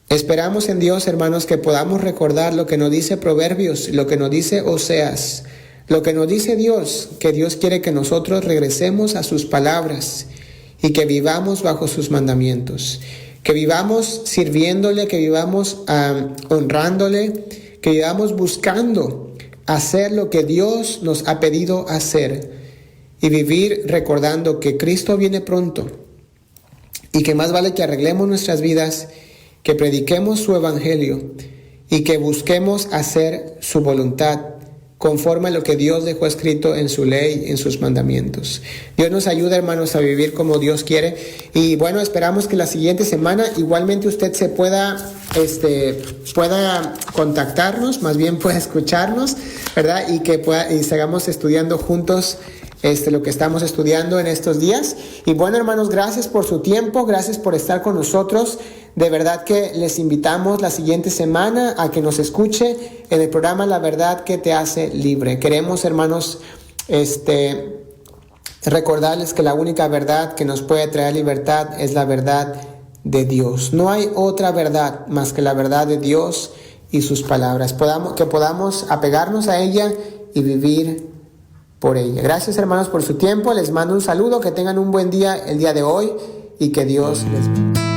Esperamos en Dios, hermanos, que podamos recordar lo que nos dice Proverbios, lo que nos dice Oseas, lo que nos dice Dios, que Dios quiere que nosotros regresemos a sus palabras y que vivamos bajo sus mandamientos, que vivamos sirviéndole, que vivamos honrándole, que vivamos buscando hacer lo que Dios nos ha pedido hacer. Y vivir recordando que Cristo viene pronto y que más vale que arreglemos nuestras vidas, que prediquemos su evangelio y que busquemos hacer su voluntad conforme a lo que Dios dejó escrito en su ley, en sus mandamientos. Dios nos ayuda, hermanos, a vivir como Dios quiere. Y bueno, esperamos que la siguiente semana igualmente usted se pueda contactarnos, más bien pueda escucharnos, ¿verdad? Y sigamos estudiando juntos lo que estamos estudiando en estos días. Y bueno, hermanos, gracias por su tiempo, gracias por estar con nosotros. De verdad que les invitamos la siguiente semana a que nos escuche en el programa La Verdad que te hace libre. Queremos, hermanos, recordarles que la única verdad que nos puede traer libertad es la verdad de Dios. No hay otra verdad más que la verdad de Dios y sus palabras. Que podamos apegarnos a ella y vivir por ella. Gracias, hermanos, por su tiempo. Les mando un saludo. Que tengan un buen día el día de hoy y que Dios les bendiga.